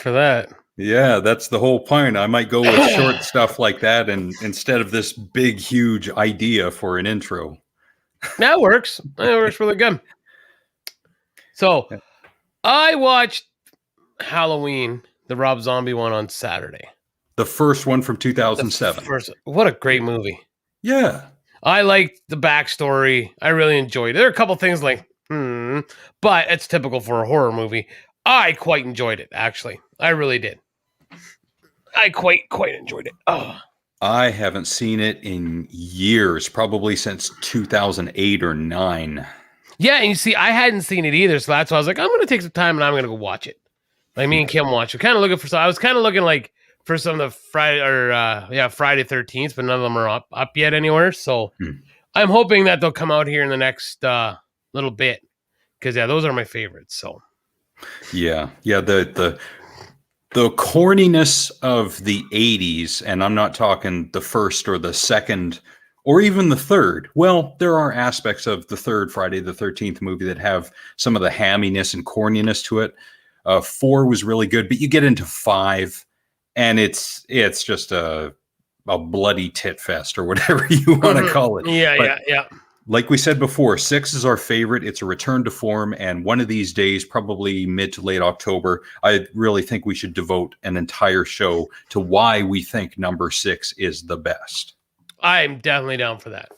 for that. Yeah, that's the whole point. I might go with short stuff like that, and instead of this big, huge idea for an intro. That works. That works really good. So, I watched Halloween, the Rob Zombie one, on Saturday. The first one from 2007. What a great movie. Yeah. I liked the backstory. I really enjoyed it. There are a couple things like, but it's typical for a horror movie. I quite enjoyed it, actually. I really did. I quite enjoyed it. Oh. I haven't seen it in years, probably since 2008 or 9. Yeah, and you see, I hadn't seen it either, so that's why I was like, I'm going to take some time and I'm going to go watch it. Like, me and Kim watched it. Kind of looking for some. I was kind of looking like for some of the Friday 13th, but none of them are up yet anywhere. So I'm hoping that they'll come out here in the next little bit, because those are my favorites. So yeah, the corniness of the 80s, and I'm not talking the first or the second or even the third. Well, there are aspects of the third Friday the 13th movie that have some of the hamminess and corniness to it. 4 was really good, but you get into 5 and it's just a bloody tit fest or whatever you want to call it. Yeah. Like we said before, 6 is our favorite. It's a return to form, and one of these days, probably mid to late October, I really think we should devote an entire show to why we think number 6 is the best. I'm definitely down for that.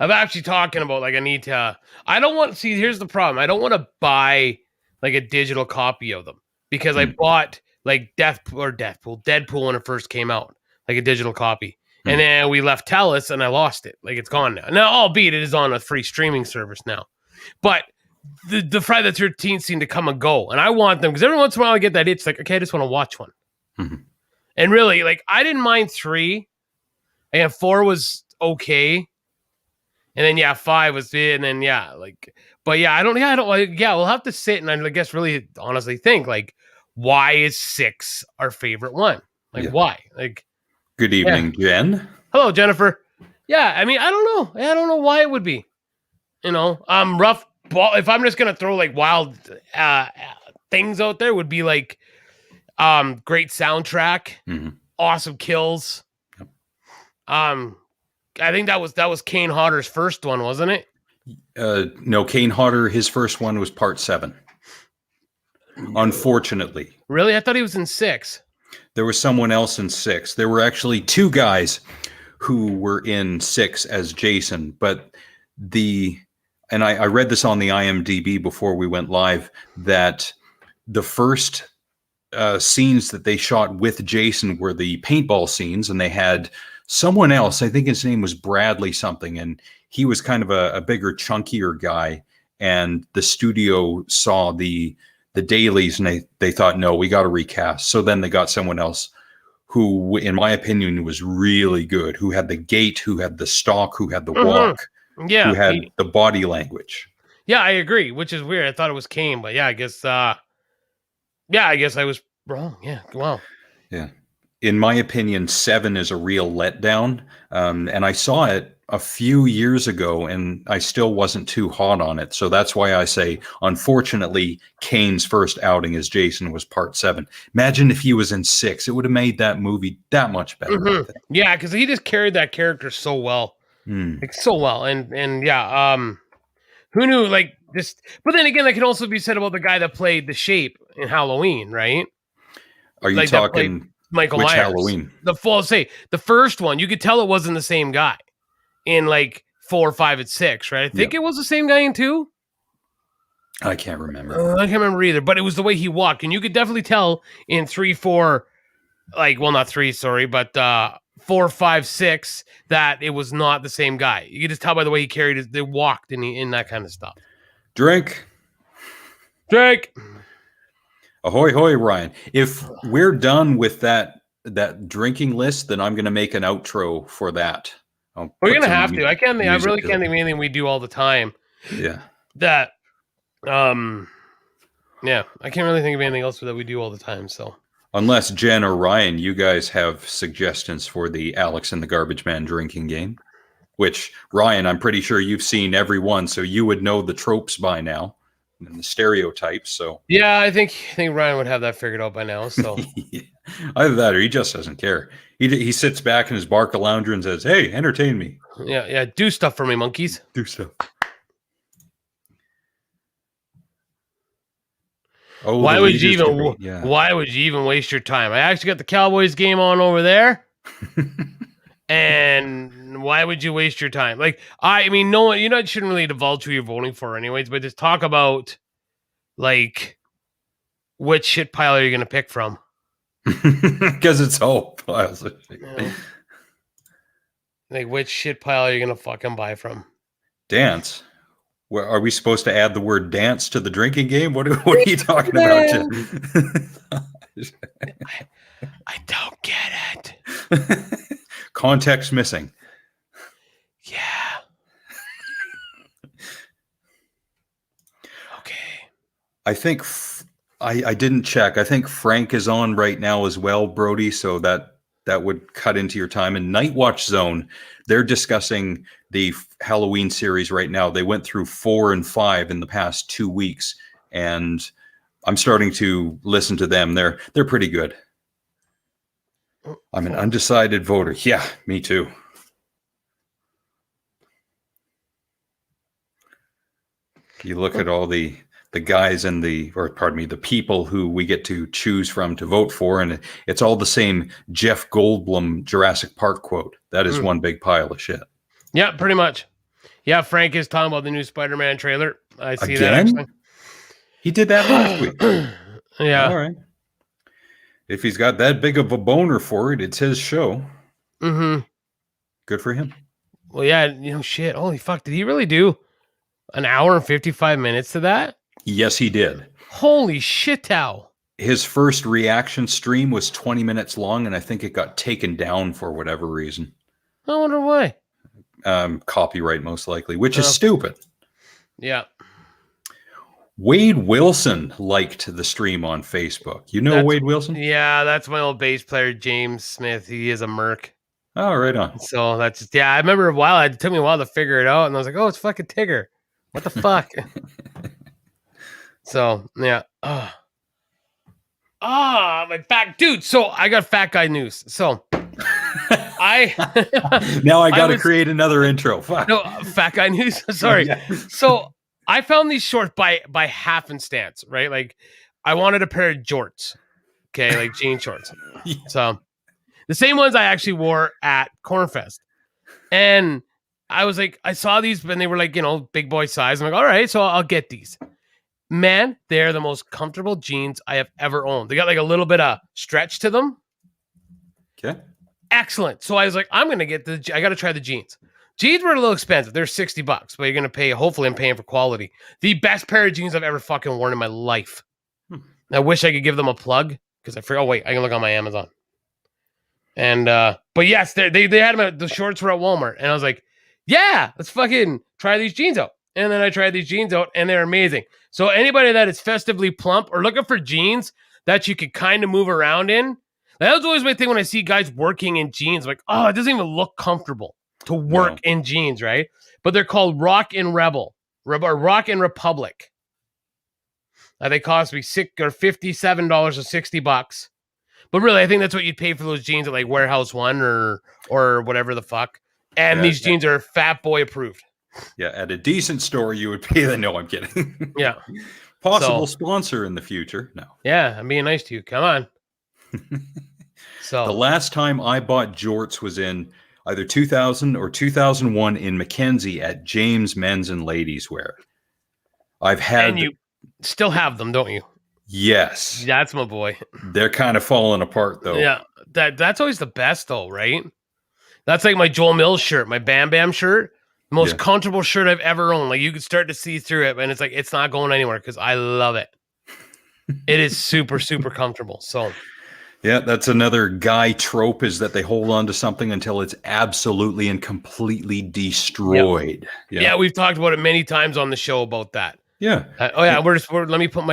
I'm actually talking about, like, I don't want, see, here's the problem. I don't want to buy like a digital copy of them, because I bought like Deadpool when it first came out, like a digital copy. And then we left Telus and I lost it. Like, it's gone now. Now, albeit it is on a free streaming service now. But the Friday the 13th seem to come and go. And I want them, because every once in a while I get that itch, like, okay, I just want to watch one. And really, like, I didn't mind 3. And 4 was okay. And then, 5 was it. And then, but we'll have to sit and I guess really honestly think, like, why is 6 our favorite one? Like, why? Like, good evening, Jen. Hello, Jennifer. Yeah, I mean, I don't know. I don't know why it would be. Rough ball. If I'm just gonna throw like wild things out there, would be like great soundtrack, awesome kills. I think that was Kane Hodder's first one, wasn't it? No, Kane Hodder, his first one was part 7. Unfortunately. Really? I thought he was in 6. There was someone else in 6. There were actually 2 guys who were in 6 as Jason, but I read this on the IMDb before we went live, that the first scenes that they shot with Jason were the paintball scenes, and they had someone else, I think his name was Bradley something, and he was kind of a bigger, chunkier guy, and the studio saw the dailies and they thought, no, we got to recast. So then they got someone else who, in my opinion, was really good, who had the gait, who had the stalk, who had the walk, who had the body language. Yeah, I agree, which is weird. I thought it was Kane, but I guess I was wrong. Yeah, wow. Yeah. In my opinion, 7 is a real letdown. And I saw it a few years ago and I still wasn't too hot on it. So that's why I say, unfortunately, Kane's first outing as Jason was part 7. Imagine if he was in 6, it would have made that movie that much better. Yeah, because he just carried that character so well. Like, so well. And who knew, like, this, but then again, that can also be said about the guy that played the Shape in Halloween, right? Are you talking Michael which Myers? Halloween? The first one, you could tell it wasn't the same guy in like 4, 5, and 6, right? I think it was the same guy in 2. I can't remember. I can't remember either, but it was the way he walked, and you could definitely tell in 3, 4, like, well, not 3, sorry, but 4, 5, 6, that it was not the same guy. You could just tell by the way he carried it, they walked in that kind of stuff. Drink. Ahoy, hoy, Ryan. If we're done with that drinking list, then I'm going to make an outro for that. We're going to have to. I really can't think of anything we do all the time. Yeah. That, I can't really think of anything else that we do all the time, so. Unless Jen or Ryan, you guys have suggestions for the Alex and the Garbage Man drinking game, which, Ryan, I'm pretty sure you've seen every one, so you would know the tropes by now. and the stereotypes. So yeah, I think Ryan would have that figured out by now. So yeah. Either that or he just doesn't care. He sits back in his Barca lounger and says, "Hey, entertain me. yeah, do stuff for me, monkeys. Do stuff." Oh, Why would you even? yeah. Why would you even waste your time? I actually got the Cowboys game on over there. And why would you waste your time? Like, I mean, no one, shouldn't really divulge who you're voting for, anyways. But just talk about, like, which shit pile are you going to pick from? Because it's all piles of shit. Like, which shit pile are you going to fucking buy from? Dance. Where are we supposed to add the word dance to the drinking game? What are you talking about? I don't get it. Context missing. Yeah. Okay. I think I didn't check. I think Frank is on right now as well, Brody. So that would cut into your time. And Night Watch Zone, they're discussing the Halloween series right now. They went through 4 and 5 in the past 2 weeks, and I'm starting to listen to them. They're pretty good. I'm an undecided voter. Yeah, me too. You look at all the guys and the people who we get to choose from to vote for, and it's all the same Jeff Goldblum Jurassic Park quote. That is one big pile of shit. Yeah, pretty much. Yeah, Frank is talking about the new Spider-Man trailer. I see Again? that actually. He did that last week. Yeah. All right. If he's got that big of a boner for it, it's his show. Mm-hmm. Good for him. Well, yeah, shit. Holy fuck. Did he really do an hour and 55 minutes to that? Yes, he did. Holy shit, Tao. His first reaction stream was 20 minutes long, and I think it got taken down for whatever reason. I wonder why. Copyright, most likely, which is stupid. Yeah. Wade Wilson liked the stream on Facebook. You know Wade Wilson? Yeah, that's my old bass player, James Smith. He is a merc. Oh, right on. So that's just, I remember it took me a while to figure it out, and I was like, oh, it's fucking Tigger. What the fuck? So, yeah. My fat dude. So I got fat guy news. So now I got to create another intro. Fuck. No, fat guy news. Sorry. Yeah. So I found these shorts by happenstance, right? Like I wanted a pair of jorts. Okay, like jean shorts. Yeah. So the same ones I actually wore at Cornfest. And I was like, I saw these and they were like, big boy size. I'm like, all right, so I'll get these. Man, they're the most comfortable jeans I have ever owned. They got like a little bit of stretch to them. Okay. Excellent. So I was like, I got to try the jeans. Jeans were a little expensive. They're $60, but you're going to pay, hopefully I'm paying for quality. The best pair of jeans I've ever fucking worn in my life. I wish I could give them a plug because I forgot. Oh, wait, I can look on my Amazon. And, but yes, they had them the shorts were at Walmart. And I was like, yeah, let's fucking try these jeans out. And then I tried these jeans out and they're amazing. So anybody that is festively plump or looking for jeans that you could kind of move around in, that was always my thing when I see guys working in jeans. I'm like, oh, it doesn't even look comfortable to work in jeans, right? But they're called Rock and Rebel or Rock and Republic. They cost me $57 or $60. But really, I think that's what you'd pay for those jeans at like Warehouse One or whatever the fuck. And these jeans are Fat Boy approved. Yeah, at a decent store, you would pay the. No, I'm kidding. Yeah. Possible sponsor in the future. No. Yeah, I'm being nice to you. Come on. So the last time I bought jorts was in either 2000 or 2001 in Mackenzie at James Men's and Ladies Wear. And you still have them, don't you? Yes. That's my boy. They're kind of falling apart, though. Yeah, that's always the best, though, right? That's like my Joel Mills shirt, my Bam Bam shirt. Most comfortable shirt I've ever owned. Like you could start to see through it, and it's like it's not going anywhere because I love it. It is super, super comfortable. So, yeah, that's another guy trope is that they hold on to something until it's absolutely and completely destroyed. Yep. Yeah, we've talked about it many times on the show about that. Yeah. Let me put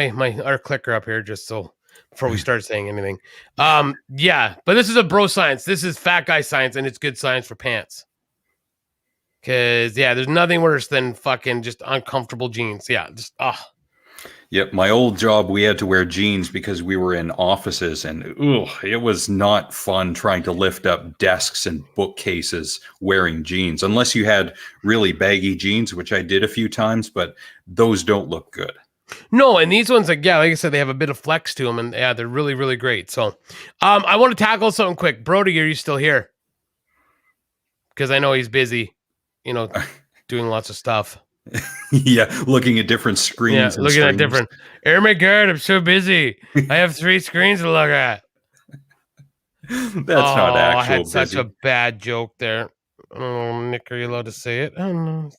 our clicker up here just so before we start saying anything. Yeah, but this is a bro science. This is fat guy science, and it's good science for pants. Because, there's nothing worse than fucking just uncomfortable jeans. Yeah, just, Yep, my old job, we had to wear jeans because we were in offices, and it was not fun trying to lift up desks and bookcases wearing jeans, unless you had really baggy jeans, which I did a few times, but those don't look good. No, and these ones, like I said, they have a bit of flex to them, and yeah, they're really, really great. So, I want to tackle something quick. Brody, are you still here? Because I know he's busy, doing lots of stuff. Yeah, looking at different screens. Yeah, looking at different. Oh my God, I'm so busy. I have 3 screens to look at. That's not actual. I had busy. such a bad joke there. Oh, Nick, are you allowed to say it? I don't know.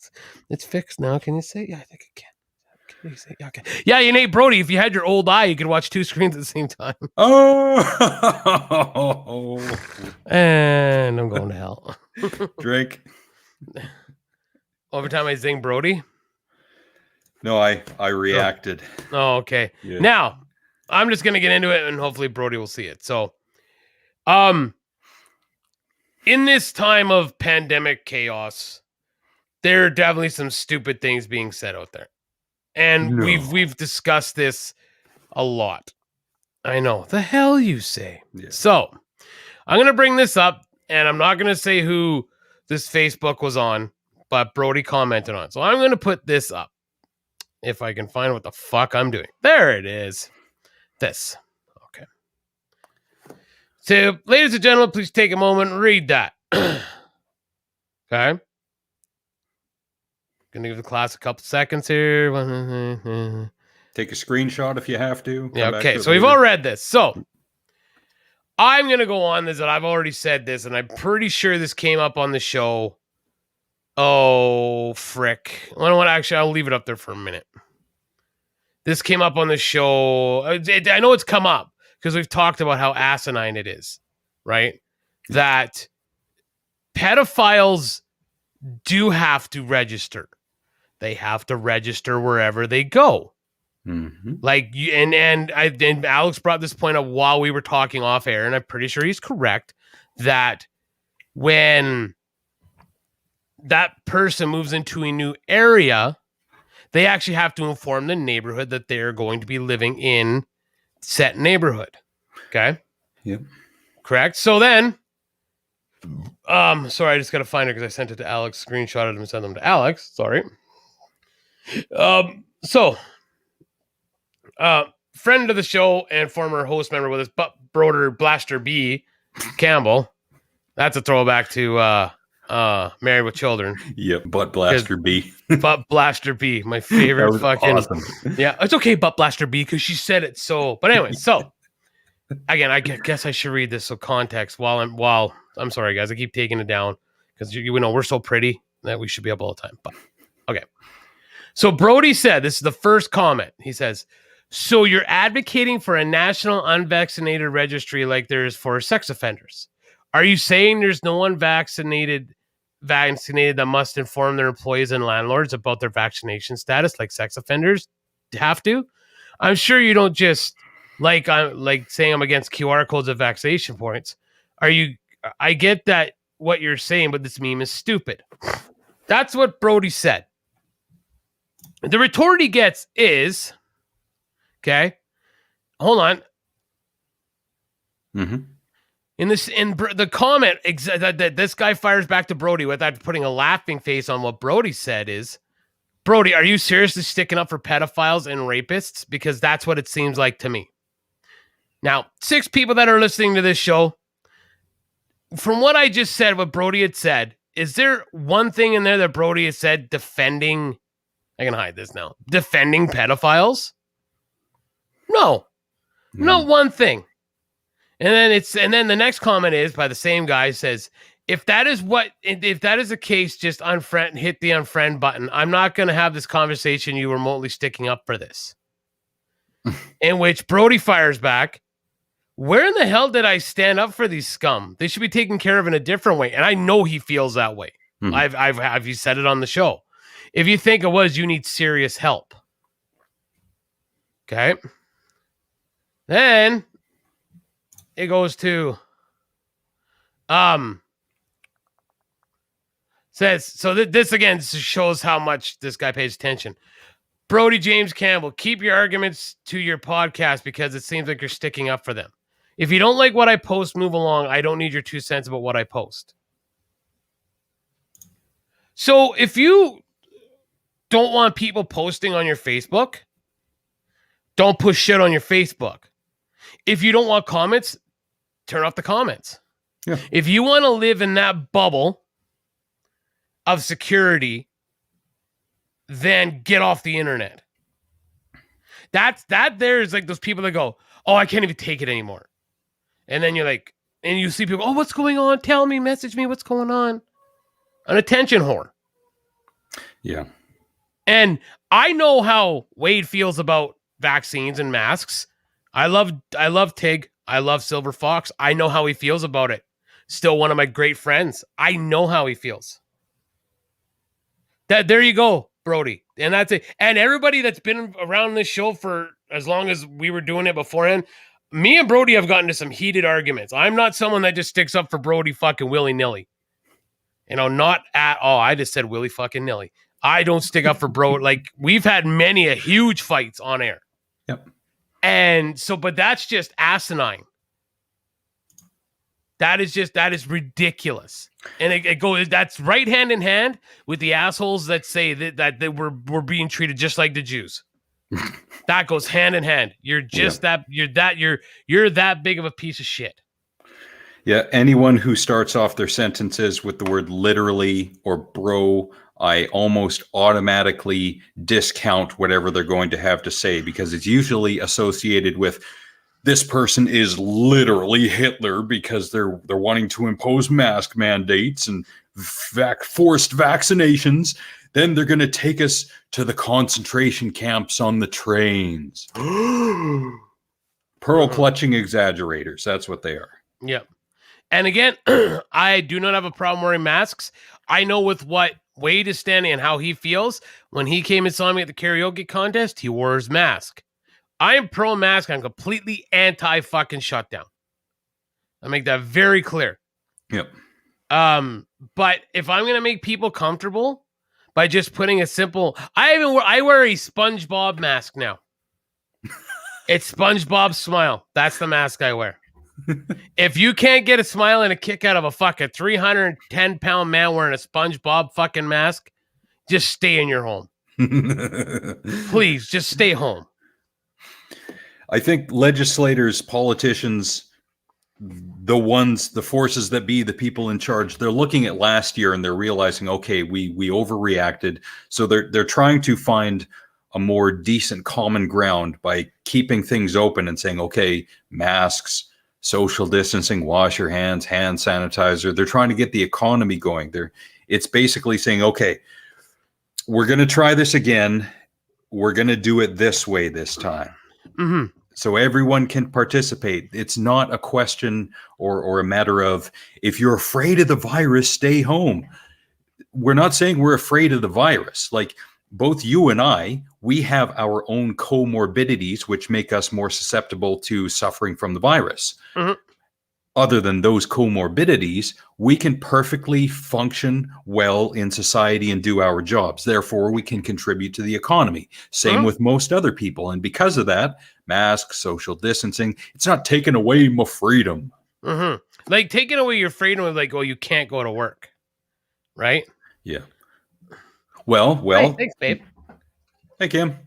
It's fixed now. Can you say it? Yeah, I think I can. Can you say it? Okay. Yeah, Nate Brody, if you had your old eye, you could watch 2 screens at the same time. Oh, and I'm going to hell. Drink. Every time I zing Brody. No, I reacted. Oh, okay. Yeah. Now, I'm just going to get into it, and hopefully Brody will see it. So, in this time of pandemic chaos, there are definitely some stupid things being said out there. And we've discussed this a lot. I know. The hell you say. Yeah. So, I'm going to bring this up, and I'm not going to say who this Facebook was on, but Brody commented on it. So, I'm going to put this up. If I can find what the fuck I'm doing. There it is. This. Okay. So, ladies and gentlemen, please take a moment and read that. Okay. Gonna give the class a couple seconds here. Take a screenshot if you have to. Yeah, okay. So we've all read this. So I'm gonna go on this, and I've already said this, and I'm pretty sure this came up on the show. Oh, frick. You know what? Actually, I'll leave it up there for a minute. This came up on the show. I know it's come up because we've talked about how asinine it is, right? That pedophiles do have to register. They have to register wherever they go. Mm-hmm. Like you, and Alex brought this point up while we were talking off air, and I'm pretty sure he's correct that when that person moves into a new area, they actually have to inform the neighborhood that they're going to be living in set neighborhood. Okay. Yep. Correct. So then, sorry, I just got to find it because I sent it to Alex, screenshotted them and sent them to Alex. Sorry. Friend of the show and former host member with us, Butt Broder Blaster B Campbell. That's a throwback to Married with Children. Yep, Butt Blaster B. Butt Blaster B, my favorite fucking. Awesome. Yeah, it's okay, Butt Blaster B, because she said it so. But anyway, so again, I guess I should read this so context while I'm sorry, guys, I keep taking it down because you know we're so pretty that we should be up all the time. But okay. So Brody said, this is the first comment. He says, so you're advocating for a national unvaccinated registry like there is for sex offenders. Are you saying there's no one vaccinated that must inform their employees and landlords about their vaccination status like sex offenders have to? I'm sure you don't just like saying I'm against QR codes of vaccination points. I get that what you're saying, but this meme is stupid. That's what Brody said. The retort he gets is, okay, hold on. Mm-hmm. In the comment that this guy fires back to Brody without putting a laughing face on what Brody said is, Brody, are you seriously sticking up for pedophiles and rapists? Because that's what it seems like to me. Now, 6 people that are listening to this show, from what I just said, what Brody had said, is there one thing in there that Brody has said defending? I can hide this now. Defending pedophiles? No. Not one thing. And then the next comment is by the same guy says, if that is the case, just hit the unfriend button. I'm not going to have this conversation. You remotely sticking up for this. In which Brody fires back, where in the hell did I stand up for these scum? They should be taken care of in a different way. And I know he feels that way. Mm-hmm. I've said it on the show. If you think it was, you need serious help. Okay. Then it goes to says so this again shows how much this guy pays attention. Brody James Campbell, keep your arguments to your podcast because it seems like you're sticking up for them. If you don't like what I post, move along. I don't need your 2 cents about what I post. So if you don't want people posting on your Facebook, don't push shit on your Facebook. If you don't want comments, turn off the comments. Yeah. If you want to live in that bubble of security, then get off the internet. There's like those people that go, oh, I can't even take it anymore. And then you're like, and you see people, oh, what's going on? Tell me, message me, what's going on? An attention whore. Yeah. And I know how Wade feels about vaccines and masks. I love Tig. I love Silver Fox. I know how he feels about it. Still one of my great friends. I know how he feels. There you go, Brody. And that's it. And everybody that's been around this show for as long as we were doing it beforehand, me and Brody have gotten into some heated arguments. I'm not someone that just sticks up for Brody fucking willy-nilly. Not at all. I just said willy fucking nilly. I don't stick up for bro. Like, we've had many a huge fights on air. Yep. And so, but that's just asinine. That is ridiculous. And it goes, that's right hand in hand with the assholes that say that we're being treated just like the Jews. That goes hand in hand. You're just you're that big of a piece of shit. Yeah. Anyone who starts off their sentences with the word literally or bro, I almost automatically discount whatever they're going to have to say because it's usually associated with this person is literally Hitler because they're wanting to impose mask mandates and forced vaccinations. Then they're going to take us to the concentration camps on the trains. Pearl clutching exaggerators. That's what they are. Yep. And again, I do not have a problem wearing masks. I know with what Wade is standing and how he feels. When he came and saw me at the karaoke contest, he wore his mask. I am pro-mask. I'm completely anti-fucking shutdown. I make that very clear. Yep. But if I'm going to make people comfortable by just putting a simple... I wear a SpongeBob mask now. It's SpongeBob Smile. That's the mask I wear. If you can't get a smile and a kick out of a fucking 310-pound man wearing a SpongeBob fucking mask, just stay in your home. Please, just stay home. I think legislators, politicians, the forces that be, the people in charge, they're looking at last year and they're realizing, okay, we overreacted. So they're trying to find a more decent common ground by keeping things open and saying, okay, masks, social distancing, wash your hands, hand sanitizer. They're trying to get the economy going. It's basically saying, okay, we're going to try this again. We're going to do it this way this time. Mm-hmm. So everyone can participate. It's not a question or a matter of, if you're afraid of the virus, stay home. We're not saying we're afraid of the virus. Like, both you and I, we have our own comorbidities, which make us more susceptible to suffering from the virus. Mm-hmm. Other than those comorbidities, we can perfectly function well in society and do our jobs. Therefore, we can contribute to the economy. Same with most other people. And because of that, masks, social distancing, it's not taking away my freedom. Mm-hmm. Like, taking away your freedom of, like, oh, you can't go to work. Right? Yeah. Well. Hi, thanks, babe. Hey, Kim.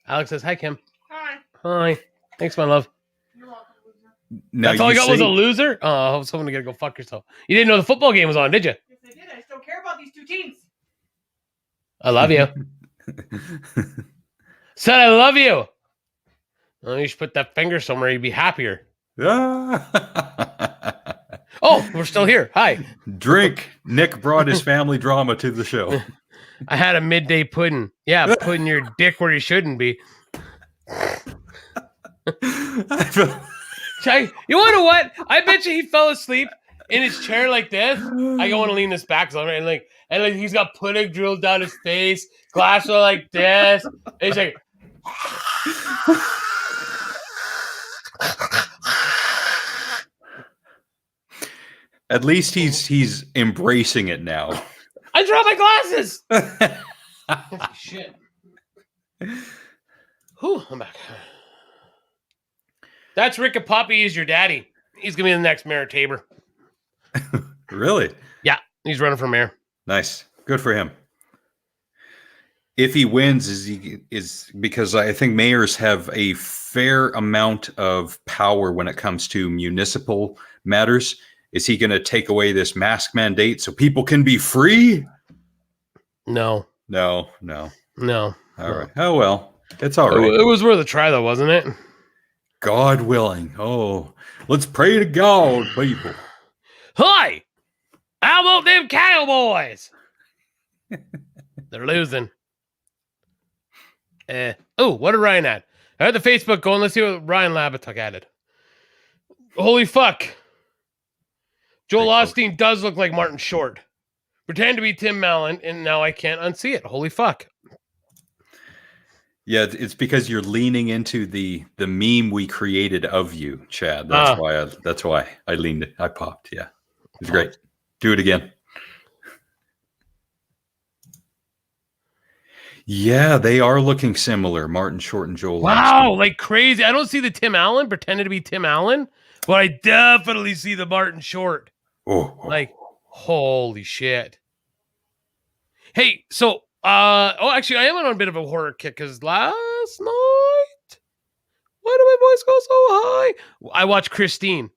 Alex says, hi, Kim. Hi. Hi. Thanks, my love. You're welcome, loser. Now, that's all you got was a loser? Oh, I was hoping to go fuck yourself. You didn't know the football game was on, did you? Yes, I did. I still care about these two teams. I love you. Said I love you. Oh, you should put that finger somewhere. You'd be happier. Oh, we're still here. Hi. Drink. Nick brought his family drama to the show. I had a midday pudding. Yeah, putting your dick where you shouldn't be. You want to know what? I bet you he fell asleep in his chair like this. I want to lean this back, and like he's got pudding drilled down his face, glasses are like this. And he's like, at least he's embracing it now. I dropped my glasses. Shit. Whew, I'm back. That's Rick and Poppy. He's your daddy. He's gonna be the next mayor of Tabor. Really? Yeah, he's running for mayor. Nice. Good for him. If he wins, is because I think mayors have a fair amount of power when it comes to municipal matters. Is he going to take away this mask mandate so people can be free? No. No. No. All right. Oh, well. It's all right. It was worth a try, though, wasn't it? God willing. Oh, let's pray to God, people. Hi! How about them Cowboys? They're losing. What did Ryan add? I had the Facebook going. Let's see what Ryan Labatuk added. Holy fuck. Joel Osteen does look like Martin Short. Pretend to be Tim Allen, and now I can't unsee it. Holy fuck. Yeah, it's because you're leaning into the meme we created of you, Chad. That's why I leaned it. I popped. Yeah, it's great. Do it again. Yeah, they are looking similar, Martin Short and Joel. Wow, like crazy. I don't see the Tim Allen pretending to be Tim Allen, but I definitely see the Martin Short. Like, holy shit. Hey, so actually, I am on a bit of a horror kick because last night, why did my voice go so high? I watched Christine.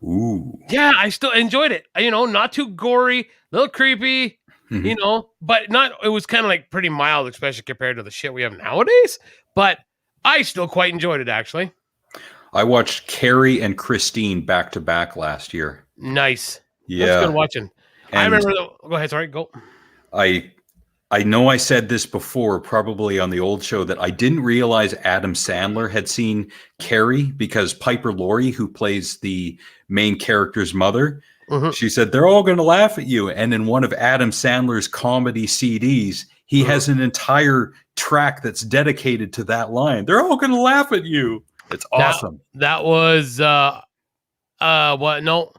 Ooh. Yeah, I still enjoyed it. Not too gory, a little creepy, but not. It was kind of like pretty mild, especially compared to the shit we have nowadays. But I still quite enjoyed it, actually. I watched Carrie and Christine back to back last year. Nice. Yeah, that's good watching. And I remember. Go ahead. Sorry. Go. I know I said this before, probably on the old show, that I didn't realize Adam Sandler had seen Carrie because Piper Laurie, who plays the main character's mother, she said, they're all going to laugh at you. And in one of Adam Sandler's comedy CDs, he has an entire track that's dedicated to that line. They're all going to laugh at you. It's awesome. That was, what? No,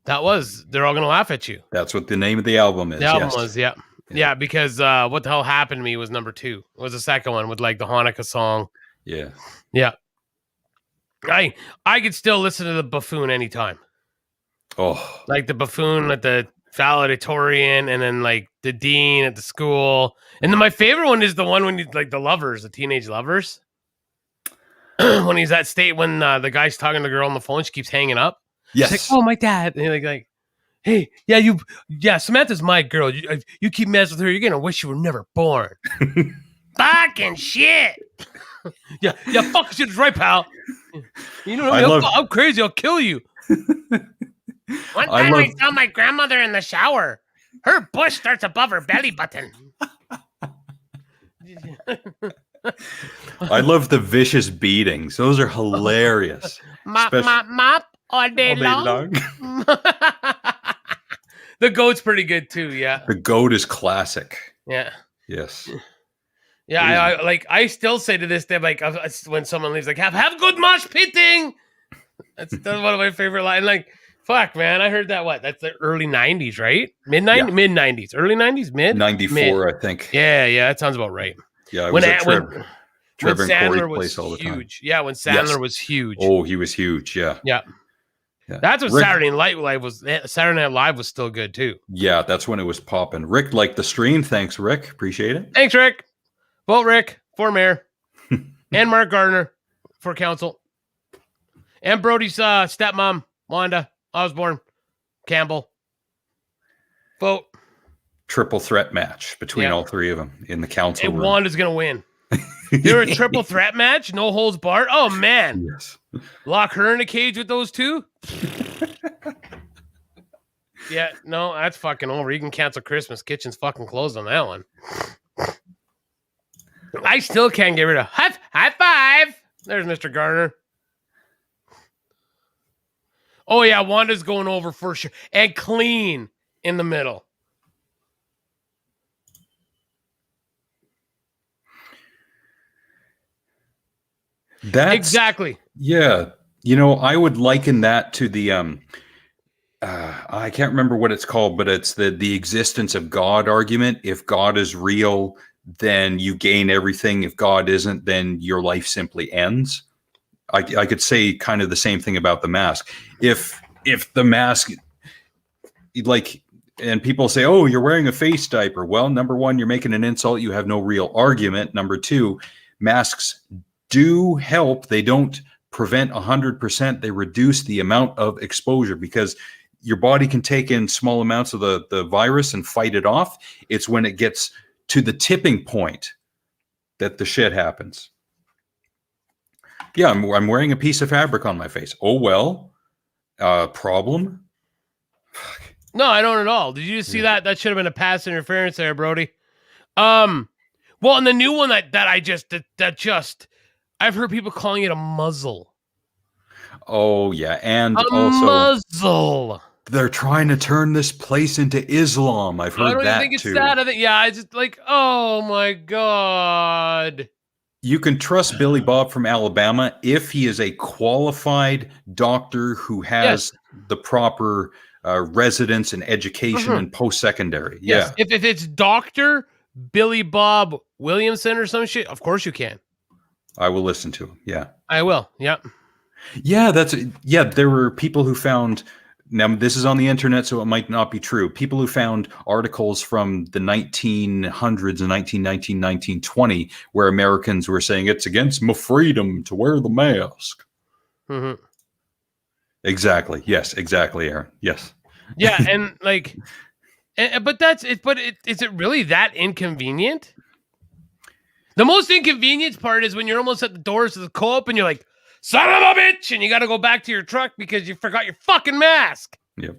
that was, they're all going to laugh at you. That's what the name of the album is. The album was, yeah. Yeah, because What the Hell Happened to Me was number 2. It was the second one with like the Hanukkah song. Yeah. Yeah. I could still listen to the Buffoon anytime. Oh. Like the Buffoon at the valedictorian and then like the dean at the school. And then my favorite one is the one when he's like the lovers, the teenage lovers. When he's at state, when the guy's talking to the girl on the phone, she keeps hanging up. Yes. She's like, oh, my dad. And he's like, hey, Samantha's my girl. You keep messing with her, you're going to wish you were never born. Fucking shit. yeah, fuck shit is right, pal. You know what I mean? I'm crazy. I'll kill you. One time I saw my grandmother in the shower. Her bush starts above her belly button. I love the vicious beatings. Those are hilarious. Mop all day long. The goat's pretty good too, yeah. The goat is classic. Yeah. Yes. Yeah, I still say to this day, like when someone leaves, like have a good mosh pitting. That's one of my favorite lines. Like, fuck, man, I heard that. That's the early '90s, right? Mid '90s, early '90s, mid 94, I think. Yeah, that sounds about right. Yeah, when Trevor Sandler was huge. Yeah, when Sandler was huge. Oh, he was huge. Yeah. That's when Saturday Night Live was still good too. Yeah, that's when it was popping. Rick liked the stream. Thanks, Rick. Appreciate it. Thanks, Rick. Vote Rick for mayor, and Mark Gardner for council, and Brody's stepmom Wanda Osborne Campbell. Vote. Triple threat match between all three of them in the council room. Wanda's gonna win. They're a triple threat match, no holds barred. Oh man, yes. Lock her in a cage with those two. Yeah, no, that's fucking over. You can cancel Christmas. Kitchen's fucking closed on that one. I still can't get rid of high five. There's Mr. Garner. Oh yeah, Wanda's going over for sure, and clean in the middle. That's exactly. Yeah. I would liken that to the I can't remember what it's called, but it's the existence of God argument. If God is real, then you gain everything. If God isn't, then your life simply ends. I could say kind of the same thing about the mask. If the mask, like, and people say, oh, you're wearing a face diaper. Well, number one, you're making an insult. You have no real argument. Number two, masks do help. They don't prevent 100%. They reduce the amount of exposure because your body can take in small amounts of the virus and fight it off. It's when it gets to the tipping point that the shit happens. Yeah, I'm wearing a piece of fabric on my face. Oh, well, problem? No, I don't at all. Did you just see that? That should have been a pass interference there, Brody. Well, and the new one that I've heard people calling it a muzzle. Oh, yeah. And a also muzzle. They're trying to turn this place into Islam. I've heard that too. I don't think it's that. I just like, oh my God. You can trust Billy Bob from Alabama if he is a qualified doctor who has the proper residence and education and post-secondary. Yes. Yeah. If it's Dr. Billy Bob Williamson or some shit, of course you can. I will listen to him. Yeah. I will. Yeah. Yeah, there were people who found, now this is on the internet, so it might not be true. People who found articles from the 1900s and 1919, 1920, where Americans were saying it's against my freedom to wear the mask. Mm-hmm. Exactly. Yes, exactly, Aaron. Yes. Yeah, and like, but that's it. But is it really that inconvenient? The most inconvenient part is when you're almost at the doors of the co-op and you're like, son of a bitch, and you got to go back to your truck because you forgot your fucking mask. Yep.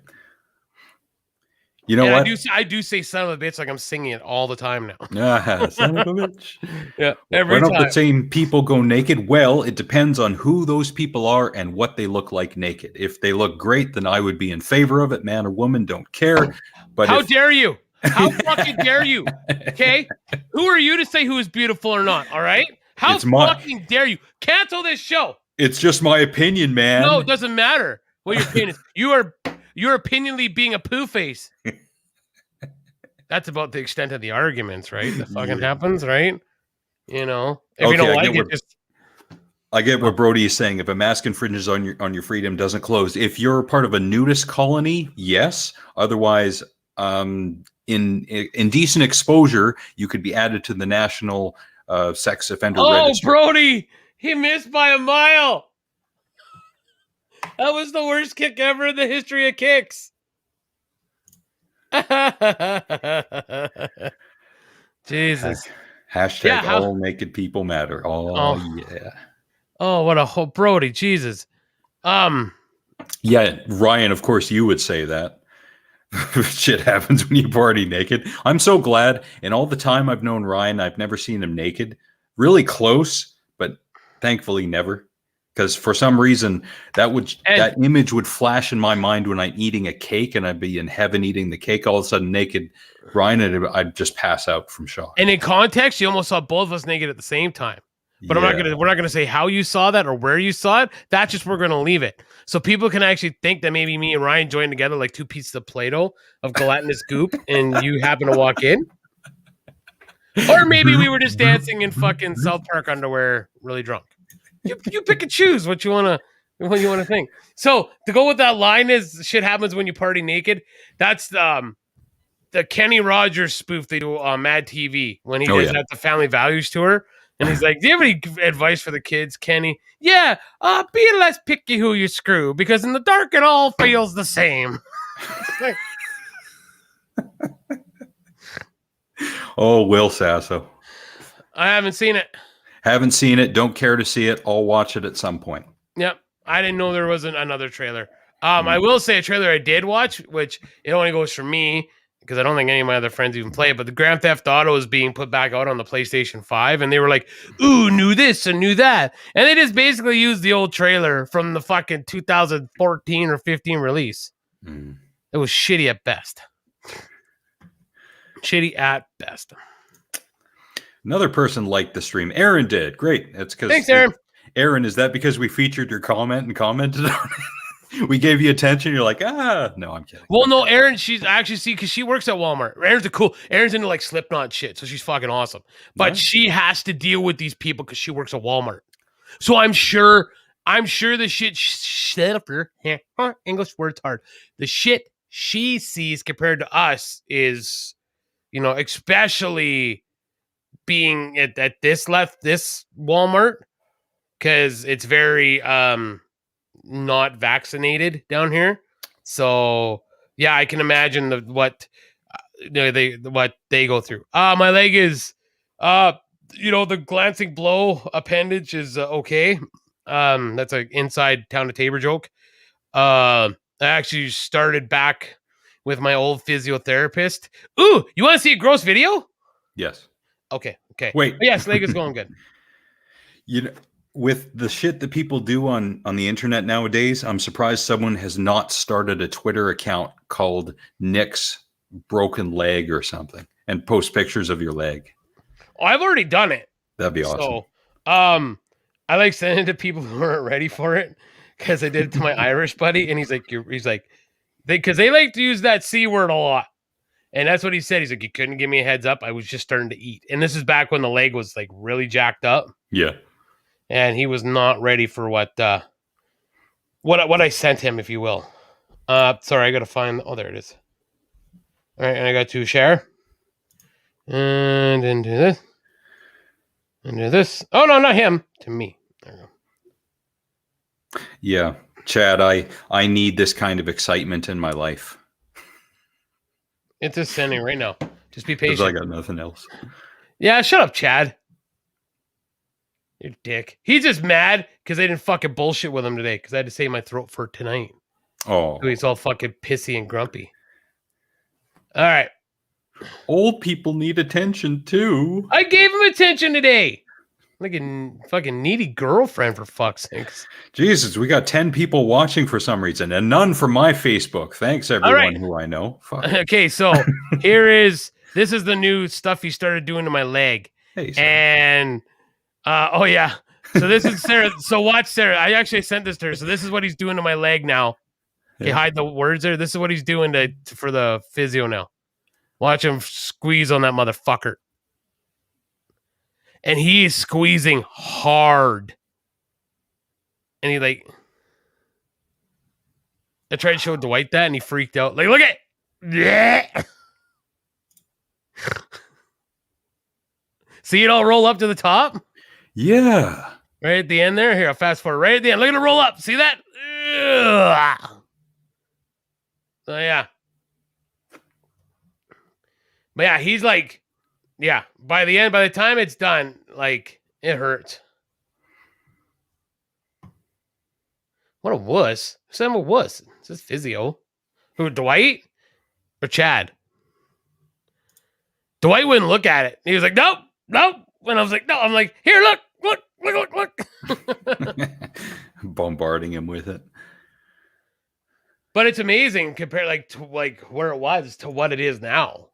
You know what? I do say son of a bitch like I'm singing it all the time now. Son of a bitch. Yeah, every time. Why don't the same people go naked? Well, it depends on who those people are and what they look like naked. If they look great, then I would be in favor of it. Man or woman, don't care. But how dare you? How fucking dare you? Okay? Who are you to say who is beautiful or not? All right? How fucking dare you? Cancel this show. It's just my opinion, man. No, it doesn't matter what your opinion is. You're opinionally being a poo face. That's about the extent of the arguments, right? That fucking happens, right? You know, if you don't like it, just. I get what Brody is saying. If a mask infringes on your freedom, doesn't close. If you're part of a nudist colony, yes. Otherwise, in indecent exposure, you could be added to the national sex offender registry. Oh, Brody, he missed by a mile. That was the worst kick ever in the history of kicks. Jesus. Hashtag all naked people matter. Oh, yeah. Oh, what a whole Brody, Jesus. Yeah, Ryan, of course you would say that. Shit happens when you party naked. I'm so glad. In all the time I've known Ryan, I've never seen him naked. Really close, but thankfully never. Because for some reason that image would flash in my mind when I'm eating a cake and I'd be in heaven eating the cake, all of a sudden naked Ryan, and I'd just pass out from shock. And in context, you almost saw both of us naked at the same time. But we're not gonna say how you saw that or where you saw it. That's just we're gonna leave it. So people can actually think that maybe me and Ryan joined together like two pieces of Play-Doh of gelatinous goop and you happen to walk in. Or maybe we were just dancing in fucking South Park underwear, really drunk. You pick and choose what you wanna think. So to go with that line is shit happens when you party naked. That's the Kenny Rogers spoof they do on Mad TV when he does that the Family Values tour. And he's like, do you have any advice for the kids, Kenny? Yeah, be less picky who you screw because in the dark it all feels the same. Oh, Will Sasso. I haven't seen it. Haven't seen it. Don't care to see it. I'll watch it at some point. Yep. I didn't know there wasn't another trailer. I will say a trailer I did watch, which it only goes for me because I don't think any of my other friends even play it, but the Grand Theft Auto is being put back out on the PlayStation 5, and they were like, ooh, knew this and knew that. And they just basically used the old trailer from the fucking 2014 or 15 release. Mm. It was shitty at best. Shitty at best. Another person liked the stream. Aaron did. Great. That's because thanks, Aaron. Aaron, is that because we featured your comment and commented on it? We gave you attention. You're like, no, I'm kidding. Well, no, Erin, she's actually because she works at Walmart. Erin's into like Slipknot shit, so she's fucking awesome. But Nice. she has to deal with these people because she works at Walmart. So I'm sure the shit English words hard. The shit she sees compared to us is, especially being at this Walmart, because it's very not vaccinated down here. So yeah, I can imagine what they go through. My leg is the glancing blow appendage is okay. That's an inside Town of Tabor joke. I actually started back with my old physiotherapist. Ooh, you want to see a gross video? Yes. Okay. Wait. But yes, leg is going good. With the shit that people do on the internet nowadays, I'm surprised someone has not started a Twitter account called Nick's Broken Leg or something and post pictures of your leg. Oh, I've already done it. That'd be awesome. So, I like sending it to people who aren't ready for it because I did it to my Irish buddy, and he's like, because they like to use that C word a lot. And that's what he said. He's like, you couldn't give me a heads up. I was just starting to eat. And this is back when the leg was like really jacked up. Yeah. And he was not ready for what I sent him, if you will. Sorry, I got to find. Oh, there it is. All right, and I got to share. And then do this. And do this. Oh, no, not him. To me. There we go. Yeah. Chad, I need this kind of excitement in my life. It's just sending right now. Just be Because patient. I got nothing else. Yeah, shut up, Chad. You dick. He's just mad because they didn't fucking bullshit with him today because I had to save my throat for tonight. Oh. So he's all fucking pissy and grumpy. All right. Old people need attention too. I gave him attention today. Like a fucking needy girlfriend, for fuck's sakes. Jesus, we got 10 people watching for some reason and none from my Facebook. Thanks, everyone who I know. Fuck. Okay, so this is the new stuff he started doing to my leg. Hey, Sarah. And, oh yeah. So this is Sarah. So watch Sarah. I actually sent this to her. So this is what he's doing to my leg now. Okay, hide the words there. This is what he's doing for the physio now. Watch him squeeze on that motherfucker. And he is squeezing hard. And he I tried to show Dwight that and he freaked out. Like, look at it. Yeah. See it all roll up to the top? Yeah. Right at the end there. Here, I'll fast forward. Right at the end. Look at it roll up. See that? Ugh. So, yeah. But yeah, he's like, yeah, by the time it's done, like, it hurts. What a wuss. Who's a wuss? It's just physio. Who, Dwight or Chad? Dwight wouldn't look at it. He was like, nope. And I was like, no. I'm like, here, look. Bombarding him with it. But it's amazing compared to where it was to what it is now.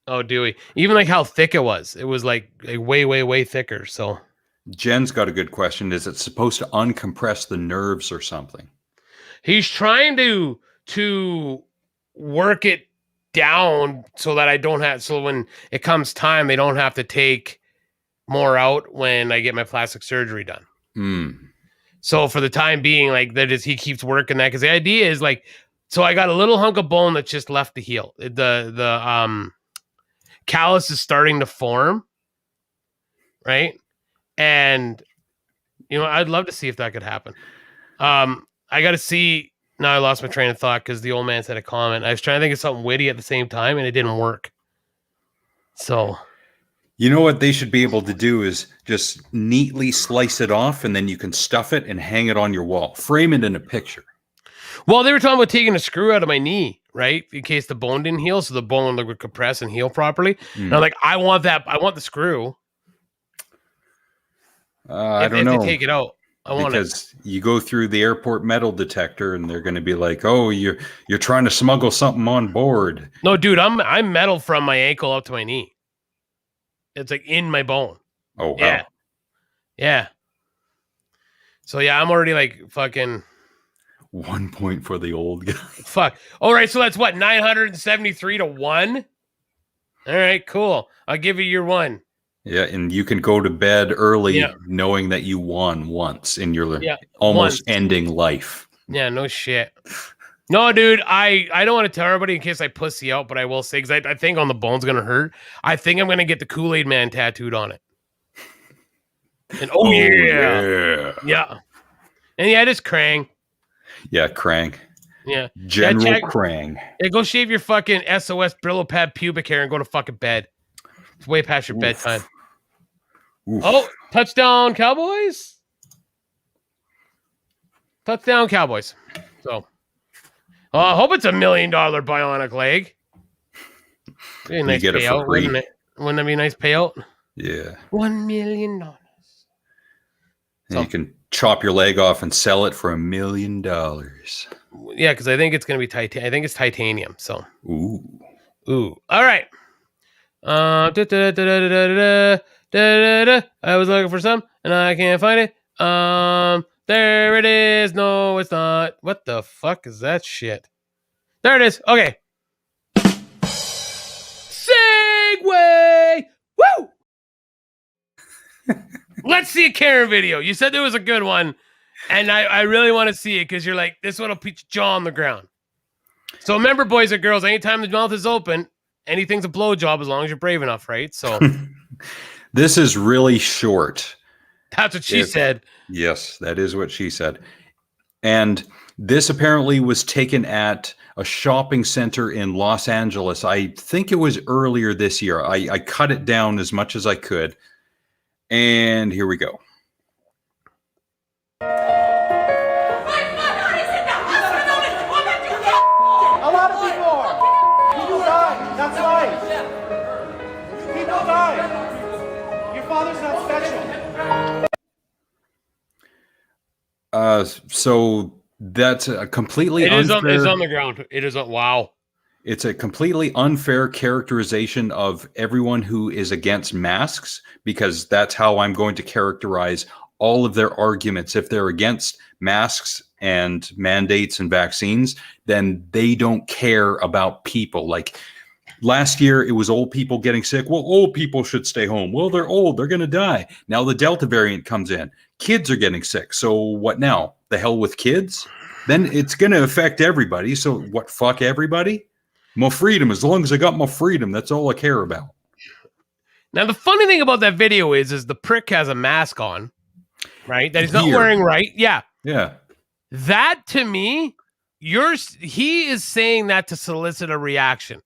Oh, Dewey. Even how thick it was. It was like way, way, way thicker. So Jen's got a good question. Is it supposed to uncompress the nerves or something? He's trying to work it down so that so when it comes time, they don't have to take more out when I get my plastic surgery done. So for the time being, he keeps working that because the idea is so I got a little hunk of bone that's just left to heal. The callus is starting to form, right? And I'd love to see if that could happen. I got to see. Now I lost my train of thought because the old man said a comment. I was trying to think of something witty at the same time, and it didn't work. So, you know what they should be able to do is just neatly slice it off, and then you can stuff it and hang it on your wall. Frame it in a picture. Well, they were talking about taking a screw out of my knee, right? In case the bone didn't heal, so the bone would compress and heal properly. And I'm like, I want that. I want the screw. I don't know. If they take it out. Because you go through the airport metal detector and they're going to be like, "Oh, you're trying to smuggle something on board." No, dude, I'm metal from my ankle up to my knee. It's in my bone. Oh, wow. Yeah. So yeah, I'm already like fucking 1 point for the old guy. fuck. All right, so that's what 973 to 1. All right, cool. I'll give you your 1. Yeah, and you can go to bed early Yeah. knowing that you won once in your once. almost ending life. Yeah, no shit. No, dude, I don't want to tell everybody in case I pussy out, but I will say, because I think on the bone's going to hurt. I think I'm going to get the Kool-Aid Man tattooed on it. And yeah. Yeah. And yeah, just Krang. Yeah, Krang. Yeah. General Krang. Yeah, go shave your fucking SOS Brillo pad pubic hair and go to fucking bed. It's way past your bedtime. Oof. Oh, touchdown, Cowboys. Touchdown, Cowboys. So, I hope it's $1 million bionic leg. Be a nice get it for payout, free. wouldn't it? Wouldn't that be a nice payout? Yeah. $1 million. And you can chop your leg off and sell it for $1 million. Yeah, because I think it's gonna be titanium. I think it's titanium. So, Ooh. All right. I was looking for some, and I can't find it. There it is. No, it's not. What the fuck is that shit? There it is. Okay. Segway. Woo! Let's see a Karen video. You said there was a good one, and I really want to see it because you're like, this one will put your jaw on the ground. So remember, boys and girls, anytime the mouth is open, anything's a blowjob as long as you're brave enough, right? So this is really short. That's what she said. Yes, that is what she said. And this apparently was taken at a shopping center in Los Angeles. I think it was earlier this year. I cut it down as much as I could. And here we go. A lot of people are. People die. That's life. People die. Your father's not special. So that's a completely unfair. It is on the ground. It is wow. It's a completely unfair characterization of everyone who is against masks, because that's how I'm going to characterize all of their arguments. If they're against masks and mandates and vaccines, then they don't care about people. Like last year, it was old people getting sick. Well, old people should stay home. Well, they're old. They're going to die. Now the Delta variant comes in. Kids are getting sick. So what now? The hell with kids? Then it's going to affect everybody. So what? Fuck everybody? More freedom. As long as I got more freedom, that's all I care about. Now, the funny thing about that video is the prick has a mask on, right? That he's not wearing right. Yeah. Yeah. That, to me, he is saying that to solicit a reaction.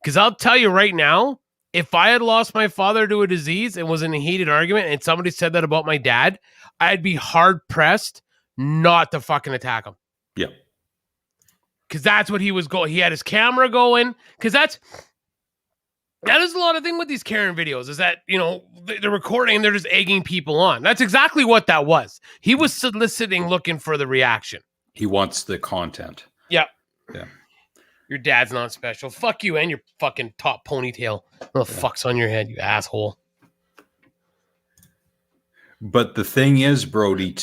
Because I'll tell you right now, if I had lost my father to a disease and was in a heated argument and somebody said that about my dad, I'd be hard-pressed not to fucking attack him. Yeah. Because that's what he was going. He had his camera going. Because that is a lot of thing with these Karen videos, is that, you know, they're recording and they're just egging people on. That's exactly what that was. He was soliciting, looking for the reaction. He wants the content. Yeah. Yeah. Your dad's not special. Fuck you and your fucking top ponytail. What the fuck's on your head, you asshole? But the thing is, Brody,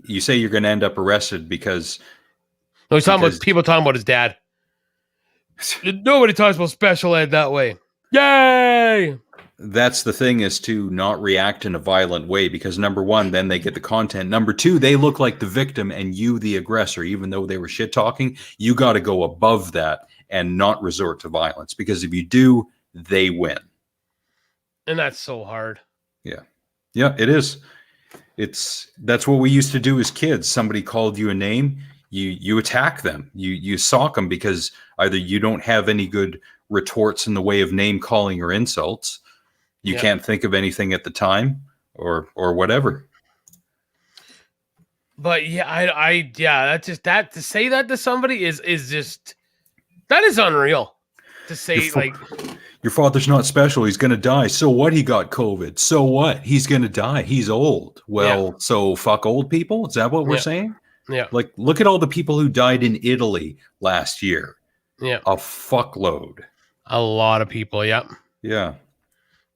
you say you're going to end up arrested because... No, he's talking about people talking about his dad. Nobody talks about special ed that way. Yay! That's the thing, is to not react in a violent way, because number one, then they get the content. Number two, they look like the victim and you the aggressor. Even though they were shit talking, you got to go above that and not resort to violence, because if you do, they win. And that's so hard. Yeah. Yeah, it is. That's what we used to do as kids. Somebody called you a name, you attack them. You sock them, because either you don't have any good retorts in the way of name calling or insults. You can't think of anything at the time, or whatever. But yeah, that's just that, to say that to somebody is just, that is unreal. To say your father's not special. He's going to die. So what? He got COVID. So what? He's going to die. He's old. Well, so fuck old people. Is that what we're saying? Yeah. Like, look at all the people who died in Italy last year. Yeah. A fuckload. A lot of people. Yep. Yeah.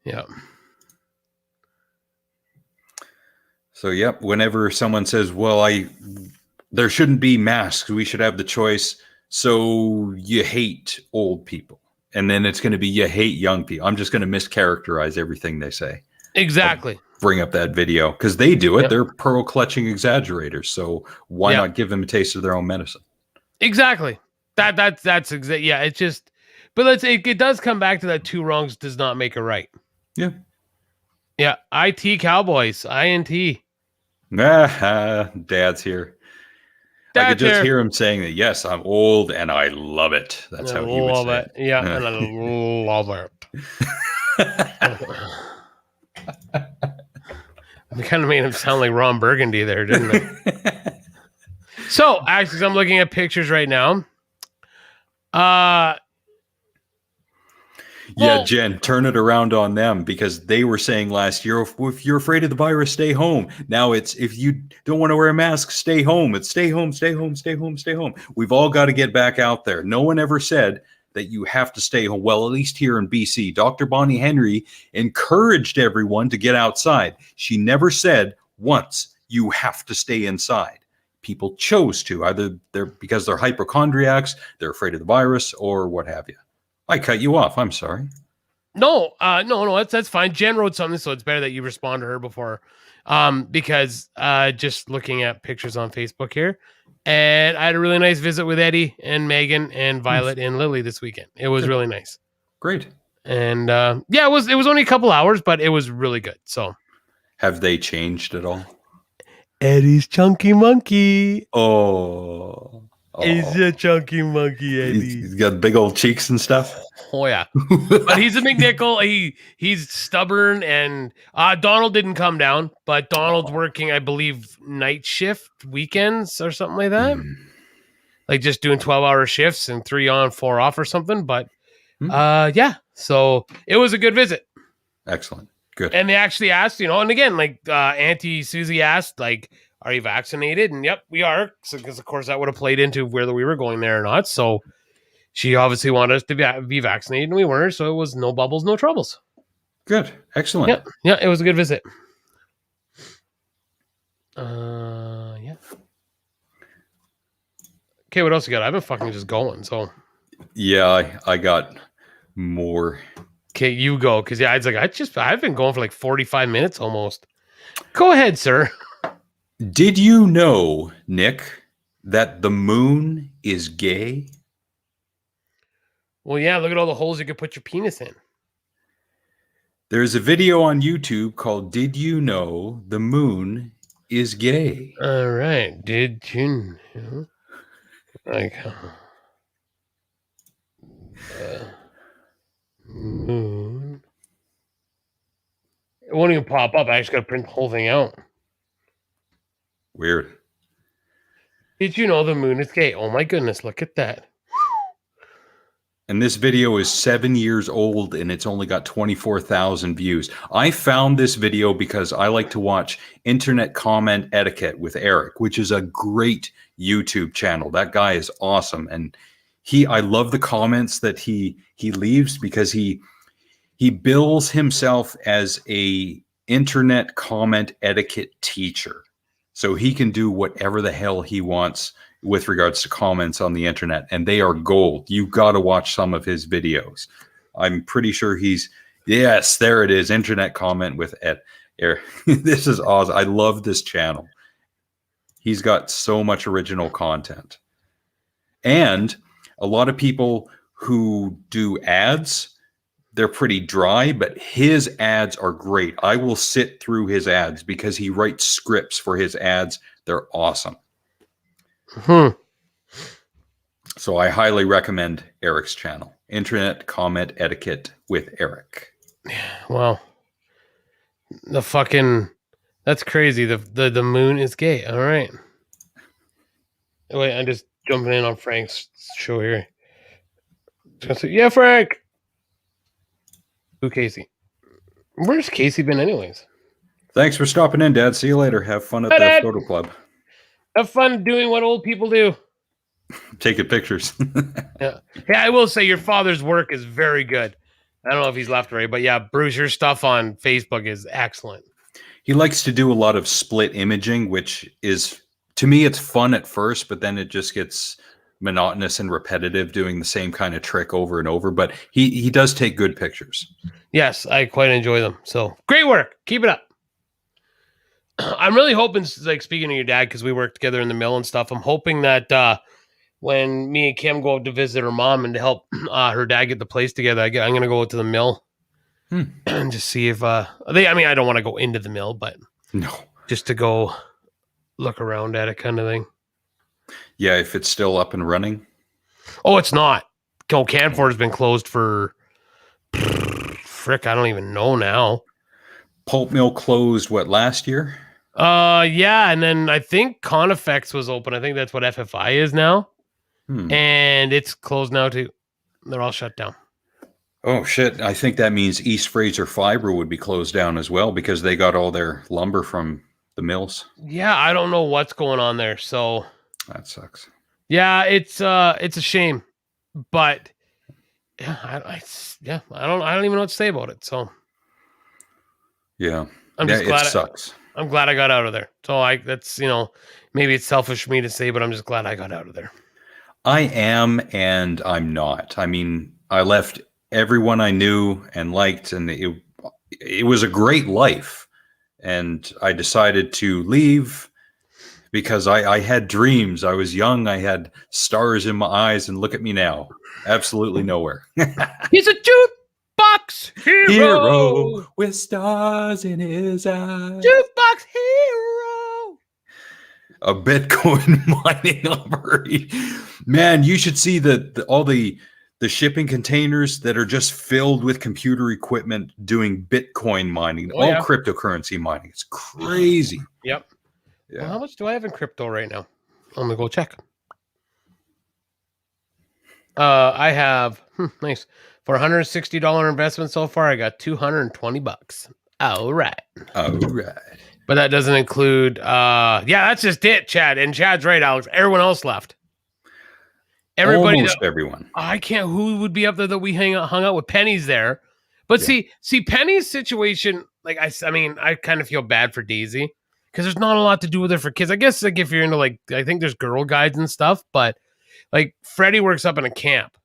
Yeah. So, yep, whenever someone says, well, there shouldn't be masks, we should have the choice. So you hate old people. And then it's going to be you hate young people. I'm just going to mischaracterize everything they say. Exactly. Bring up that video because they do it. Yep. They're pearl clutching exaggerators. So why Yep. not give them a taste of their own medicine? Exactly. That's exact. Yeah, it's just, but it does come back to that 2 wrongs does not make a right. Yeah. Yeah. IT Cowboys, INT. Dad's here. I could Dad's just here. hear him saying that. Yes, I'm old and I love it. That's how he would love say it. Yeah, and I love it. I kind of made him sound like Ron Burgundy there, didn't it? So, actually, I'm looking at pictures right now. Yeah, Jen, turn it around on them because they were saying last year, if you're afraid of the virus, stay home. Now it's, if you don't want to wear a mask, stay home. It's stay home, stay home, stay home, stay home. We've all got to get back out there. No one ever said that you have to stay home. Well, at least here in BC, Dr. Bonnie Henry encouraged everyone to get outside. She never said once you have to stay inside. People chose to, either they're because they're hypochondriacs, they're afraid of the virus, or what have you. I cut you off. I'm sorry. No, that's fine. Jen wrote something, so it's better that you respond to her before, because just looking at pictures on Facebook here, and I had a really nice visit with Eddie and Megan and Violet and Lily this weekend. It was really nice. Great. And yeah, it was only a couple hours, but it was really good. So, have they changed at all? Eddie's chunky monkey. Oh. He's a chunky monkey, Eddie. He's got big old cheeks and stuff. Oh yeah, but he's a McNichol. He's stubborn, and Donald didn't come down, but Donald's working, I believe, night shift weekends or something like that. Like just doing 12-hour shifts and 3 on, 4 off or something. But yeah, so it was a good visit. Excellent. Good. And they actually asked, and again, like Auntie Susie asked, like, are you vaccinated? And yep, we are. So, because of course that would have played into whether we were going there or not. So she obviously wanted us to be vaccinated, and we were. So it was no bubbles, no troubles. Good. Excellent. Yeah, it was a good visit. Yeah. Okay, what else you got? I've been fucking just going. So yeah, I got more. Okay, you go, because yeah, it's like I've been going for like 45 minutes almost. Go ahead, sir. Did you know, Nick, that the moon is gay? Well, yeah, look at all the holes you could put your penis in. There's a video on YouTube called Did You Know the Moon is Gay? All right. Did you know? Like, moon. It won't even pop up. I just got to print the whole thing out. Weird. Did you know the moon is gay? Oh my goodness, look at that. And this video is 7 years old and it's only got 24,000 views. I found this video because I like to watch Internet Comment Etiquette with Eric, which is a great YouTube channel. That guy is awesome. And I love the comments that he leaves because he bills himself as a internet comment etiquette teacher. So he can do whatever the hell he wants with regards to comments on the internet, and they are gold. You've got to watch some of his videos. I'm pretty sure yes, there it is, Internet Comment with Ed. This is awesome. I love this channel. He's got so much original content. And a lot of people who do ads, they're pretty dry, but his ads are great. I will sit through his ads because he writes scripts for his ads. They're awesome. So I highly recommend Eric's channel, Internet Comment Etiquette with Eric. Wow. That's crazy. The moon is gay. All right. Wait, I'm just jumping in on Frank's show here. Yeah, Frank. Who, Casey? Where's Casey been anyways? Thanks for stopping in, Dad. See you later. Have fun at the photo club. Have fun doing what old people do. Taking pictures. Yeah, I will say your father's work is very good. I don't know if he's left or right, but yeah, Bruce, your stuff on Facebook is excellent. He likes to do a lot of split imaging, which is, to me, it's fun at first, but then it just gets monotonous and repetitive doing the same kind of trick over and over. But he does take good pictures. Yes, I quite enjoy them. So great work. Keep it up. I'm really hoping, like, speaking of your dad, because we work together in the mill and stuff, I'm hoping that when me and Kim go up to visit her mom and to help her dad get the place together, I'm going to go to the mill and just see if I don't want to go into the mill, but No. just to go look around at it kind of thing. Yeah, if it's still up and running. Oh, it's not. Canford has been closed for frick, I don't even know now. Pulp mill closed, what, last year? Yeah, and then I think Conifex was open. I think that's what FFI is now. And it's closed now too. They're all shut down. Oh shit, I think that means East Fraser Fiber would be closed down as well because they got all their lumber from the mills. Yeah, I don't know what's going on there. So that sucks. Yeah, it's a shame. But yeah, I don't even know what to say about it. So yeah. I'm just glad it sucks. I'm glad I got out of there. So that's, maybe it's selfish for me to say, but I'm just glad I got out of there. I am, and I'm not. I mean, I left everyone I knew and liked, and it was a great life. And I decided to leave because I had dreams. I was young. I had stars in my eyes, and look at me now. Absolutely nowhere. He's a jukebox hero with stars in his eyes. Jukebox hero. A Bitcoin mining operation. Man, you should see all the shipping containers that are just filled with computer equipment doing Bitcoin mining, cryptocurrency mining. It's crazy. Yep. Yeah. Well, how much do I have in crypto right now? I'm gonna go check. I have nice for $160 investment so far. I got $220. All right. But that doesn't include. That's just it, Chad. And Chad's right, Alex. Everyone else left. Almost everyone. I can't. Who would be up there that we hung out with? Penny's there, but see Penny's situation. Like I kind of feel bad for Daisy because there's not a lot to do with her for kids. I guess like if you're into I think there's girl guides and stuff, but like Freddie works up in a camp,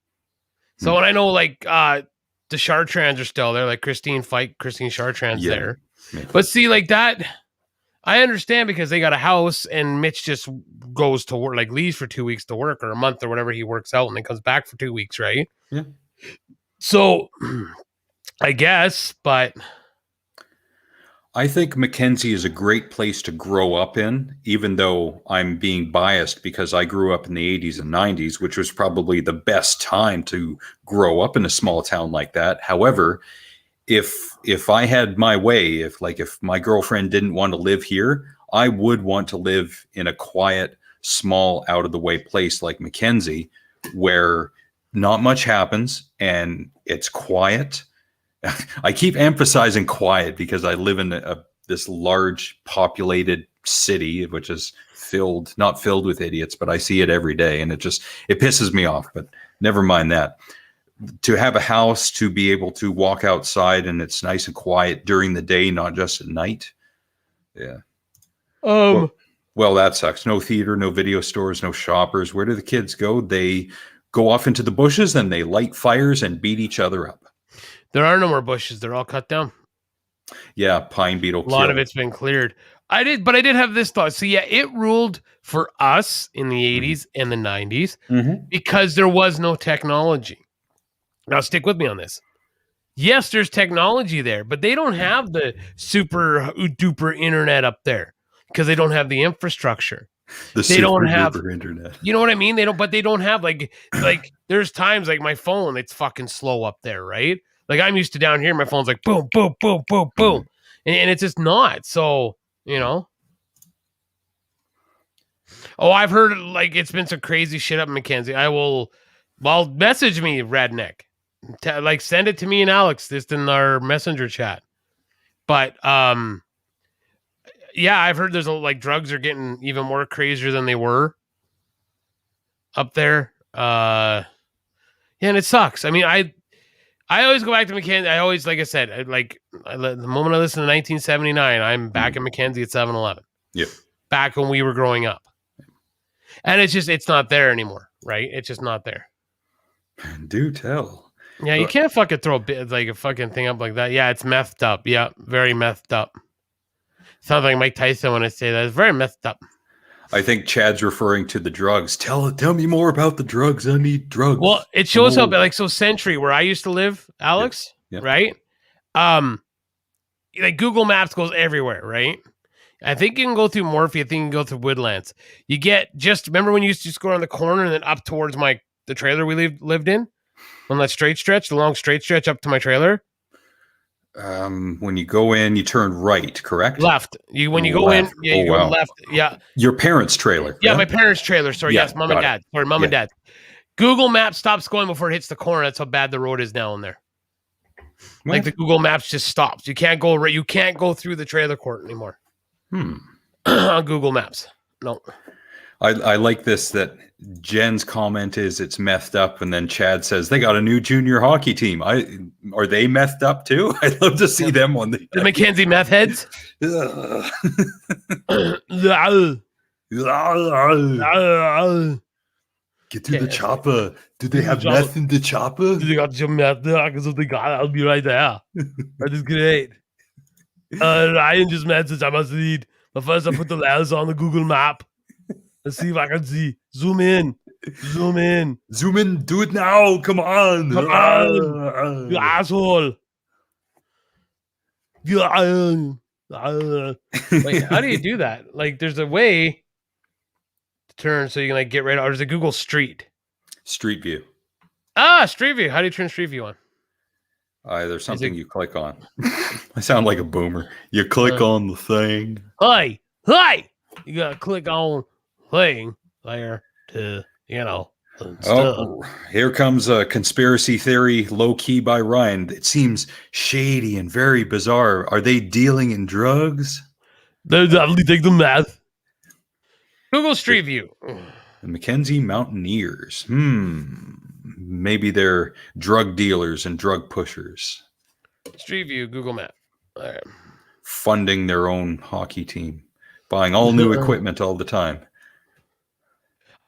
so and I know the Chartrands are still there, like Christine Chartrand's there, but see like that. I understand because they got a house and Mitch just goes to work, leaves for 2 weeks to work or a month or whatever he works out and then comes back for 2 weeks, right? Yeah. So I guess, but I think Mackenzie is a great place to grow up in, even though I'm being biased because I grew up in the 80s and 90s, which was probably the best time to grow up in a small town like that. However, if I had my way, if my girlfriend didn't want to live here, I would want to live in a quiet, small, out of the way place like Mackenzie, where not much happens and it's quiet. I keep emphasizing quiet because I live in this large populated city, which is not filled with idiots, but I see it every day and it pisses me off, but never mind that. To have a house, to be able to walk outside and it's nice and quiet during the day, not just at night. Yeah. Well, that sucks. No theater, no video stores, no shoppers. Where do the kids go? They go off into the bushes and they light fires and beat each other up. There are no more bushes. They're all cut down. Yeah, pine beetle. A lot of it's been cleared. I did have this thought. So yeah, it ruled for us in the 80s and the 90s because there was no technology. Now, stick with me on this. Yes, there's technology there, but they don't have the super duper internet up there because they don't have the infrastructure. They don't have internet. You know what I mean? They don't have like there's times like my phone, it's fucking slow up there, right? Like I'm used to down here, my phone's like boom, boom, boom, boom, boom. And it's just not. So, Oh, I've heard it's been some crazy shit up in Mackenzie. Message me, Redneck. Send it to me and Alex just in our messenger chat. But I've heard there's drugs are getting even more crazier than they were up there. And it sucks. I mean, I I always go back to Mackenzie. I always, like I said, the moment I listen to 1979, I'm back in Mackenzie at 7-Eleven. Yep. Back when we were growing up. And it's not there anymore, right? It's just not there. Do tell. Yeah, you can't fucking throw a fucking thing up like that. Yeah, it's methed up. Yeah, very methed up. Sounds like Mike Tyson when I say that. It's very methed up. I think Chad's referring to the drugs. Tell me more about the drugs. I need drugs. Well, it shows up like Century, where I used to live, Alex, right? Like Google Maps goes everywhere, right? I think you can go through Morphe. I think you can go through Woodlands. You get remember when you used to just go around the corner and then up towards the trailer we lived in? On that straight stretch, the long straight stretch up to my trailer? When you go in, you turn right, correct? Left. When you go in, you go left. Yeah. Your parents' trailer. Yeah, my parents' trailer. Sorry, yes, mom and dad. Sorry, mom and dad. Google Maps stops going before it hits the corner. That's how bad the road is now in there. What? Like the Google Maps just stops. You can't go right. You can't go through the trailer court anymore. On Google Maps. No. I like this, that Jen's comment is it's methed up, and then Chad says they got a new junior hockey team. Are they methed up too? I'd love to see them on the Mackenzie meth heads. Get to the chopper. Do they have meth in the chopper? They got some meth there, because if they got it, I'll be right there. That is great. Ryan just messaged, I must read. But first I put the letters on the Google map. Let's see if I can see. Zoom in. Do it now. Come on. You asshole. Wait, how do you do that? Like, there's a way to turn so you can get right out. Or there's a Google Street View. Street View. How do you turn Street View on? There's something you click on. I sound like a boomer. You click on the thing. Hey. You gotta click on thing there to, Oh, here comes a conspiracy theory, low key by Ryan. It seems shady and very bizarre. Are they dealing in drugs? They definitely take the meth. Google Street View. The Mackenzie Mountaineers. Maybe they're drug dealers and drug pushers. Street View, Google Map. All right. Funding their own hockey team. Buying all new equipment all the time.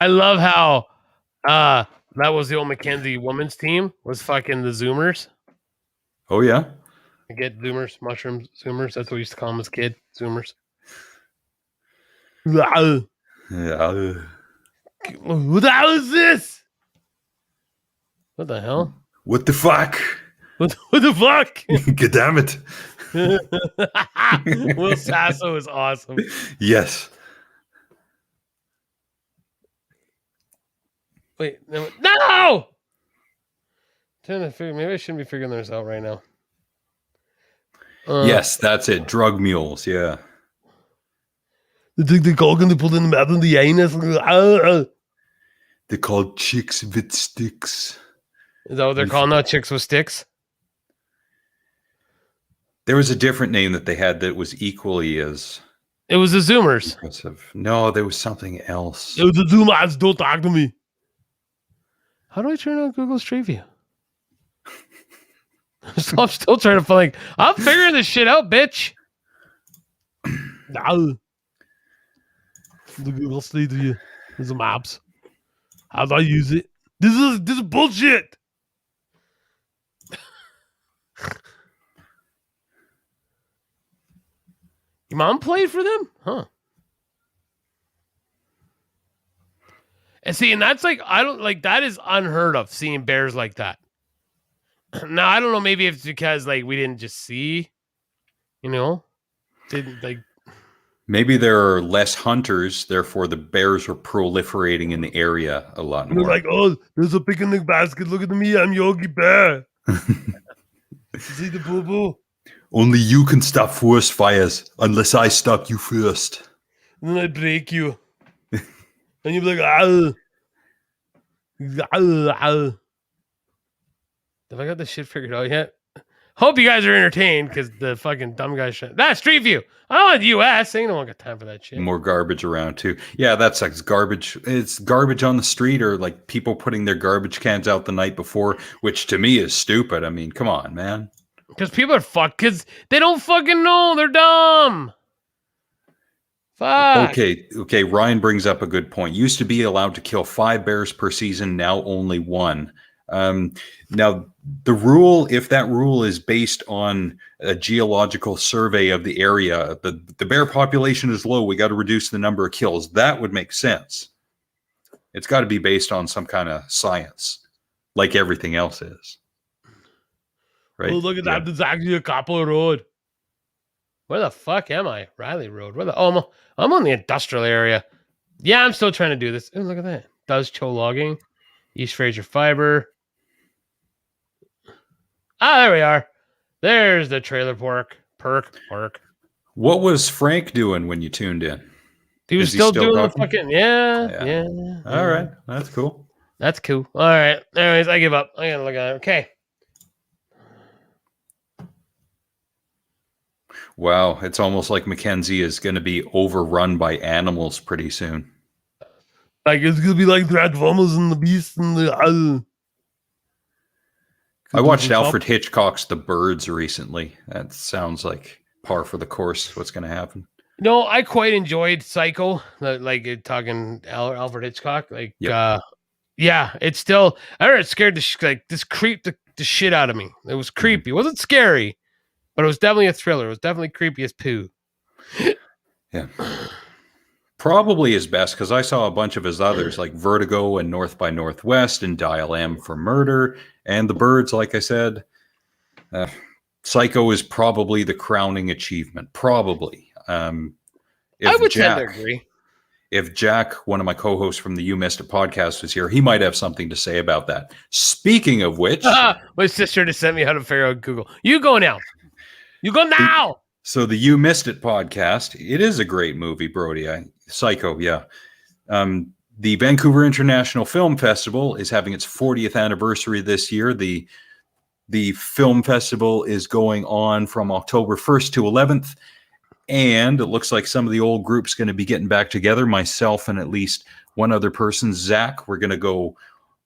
I love how that was the old Mackenzie women's team, was fucking the Zoomers. Oh, yeah? I get Zoomers, mushroom Zoomers. That's what we used to call them as kids, Zoomers. Yeah. What the hell is this? What the hell? What the fuck? What the fuck? God damn it. Will Sasso is awesome. Yes. Wait, no! I'm trying to figure. Maybe I shouldn't be figuring this out right now. Yes, that's it. Drug mules. Yeah. They think they're going to put in the map in the anus. They're called chicks with sticks. Is that what they're calling now? Chicks with sticks? There was a different name that they had that was equally as... It was the Zoomers. Impressive. No, there was something else. It was the Zoomers. Don't talk to me. How do I turn on Google Street View? So I'm still trying to find... I'm figuring this shit out, bitch. The Google Street View. There's the maps. How do I use it? This is bullshit. Your mom played for them? Huh. And see, and that's that is unheard of, seeing bears like that. Now, I don't know, maybe it's because we didn't just see, Maybe there are less hunters, therefore the bears are proliferating in the area a lot more. They're like, oh, there's a picnic basket. Look at me, I'm Yogi Bear. See the boo-boo? Only you can stop forest fires unless I stop you first. And then I break you. And you'll be like, ow. Have I got this shit figured out yet? Hope you guys are entertained because the fucking dumb guy shit. That's Street View. I want US. Ain't no one got time for that shit. More garbage around too. Yeah, that's like garbage. It's garbage on the street, or like people putting their garbage cans out the night before, which to me is stupid. I mean, come on, man. Because people are fucked. Because they don't fucking know. They're dumb. Fuck. Okay. Ryan brings up a good point. Used to be allowed to kill 5 bears per season. Now only 1. Now the rule, if that rule is based on a geological survey of the area, the bear population is low. We got to reduce the number of kills. That would make sense. It's got to be based on some kind of science, like everything else is. Right? Oh, look at that. There's actually a Coppola Road. Where the fuck am I? Riley Road. Where the? Oh, I'm on the industrial area. Yeah, I'm still trying to do this. Oh, look at that. Does Cho Logging. East Fraser Fiber. Ah, there we are. There's the trailer park. Perk. What was Frank doing when you tuned in? He was still doing talking? The fucking yeah. All right, that's cool. That's cool. All right. Anyways, I give up. I gotta look at it. Okay. Wow, it's almost like Mackenzie is going to be overrun by animals pretty soon. Like it's gonna be like Transformers and the Beast and the. I watched Alfred Hitchcock's The Birds recently. That sounds like par for the course. What's going to happen? No, I quite enjoyed Psycho. Like talking Alfred Hitchcock. Like, yep. Yeah, it's still. I heard it scared this creeped the shit out of me. It was creepy. It wasn't scary, but it was definitely a thriller. It was definitely creepy as poo. Yeah. Probably his best, because I saw a bunch of his others like Vertigo and North by Northwest and Dial M for Murder and The Birds, like I said. Psycho is probably the crowning achievement. Probably. I would tend to agree. If Jack, one of my co-hosts from the You Missed It podcast, was here, he might have something to say about that. Speaking of which... my sister just sent me how to figure out Google. You go now. You go now! So the You Missed It podcast, it is a great movie, Brody. Psycho, yeah. The Vancouver International Film Festival is having its 40th anniversary this year. The film festival is going on from October 1st to 11th. And it looks like some of the old group's going to be getting back together. Myself and at least one other person, Zach, we're going to go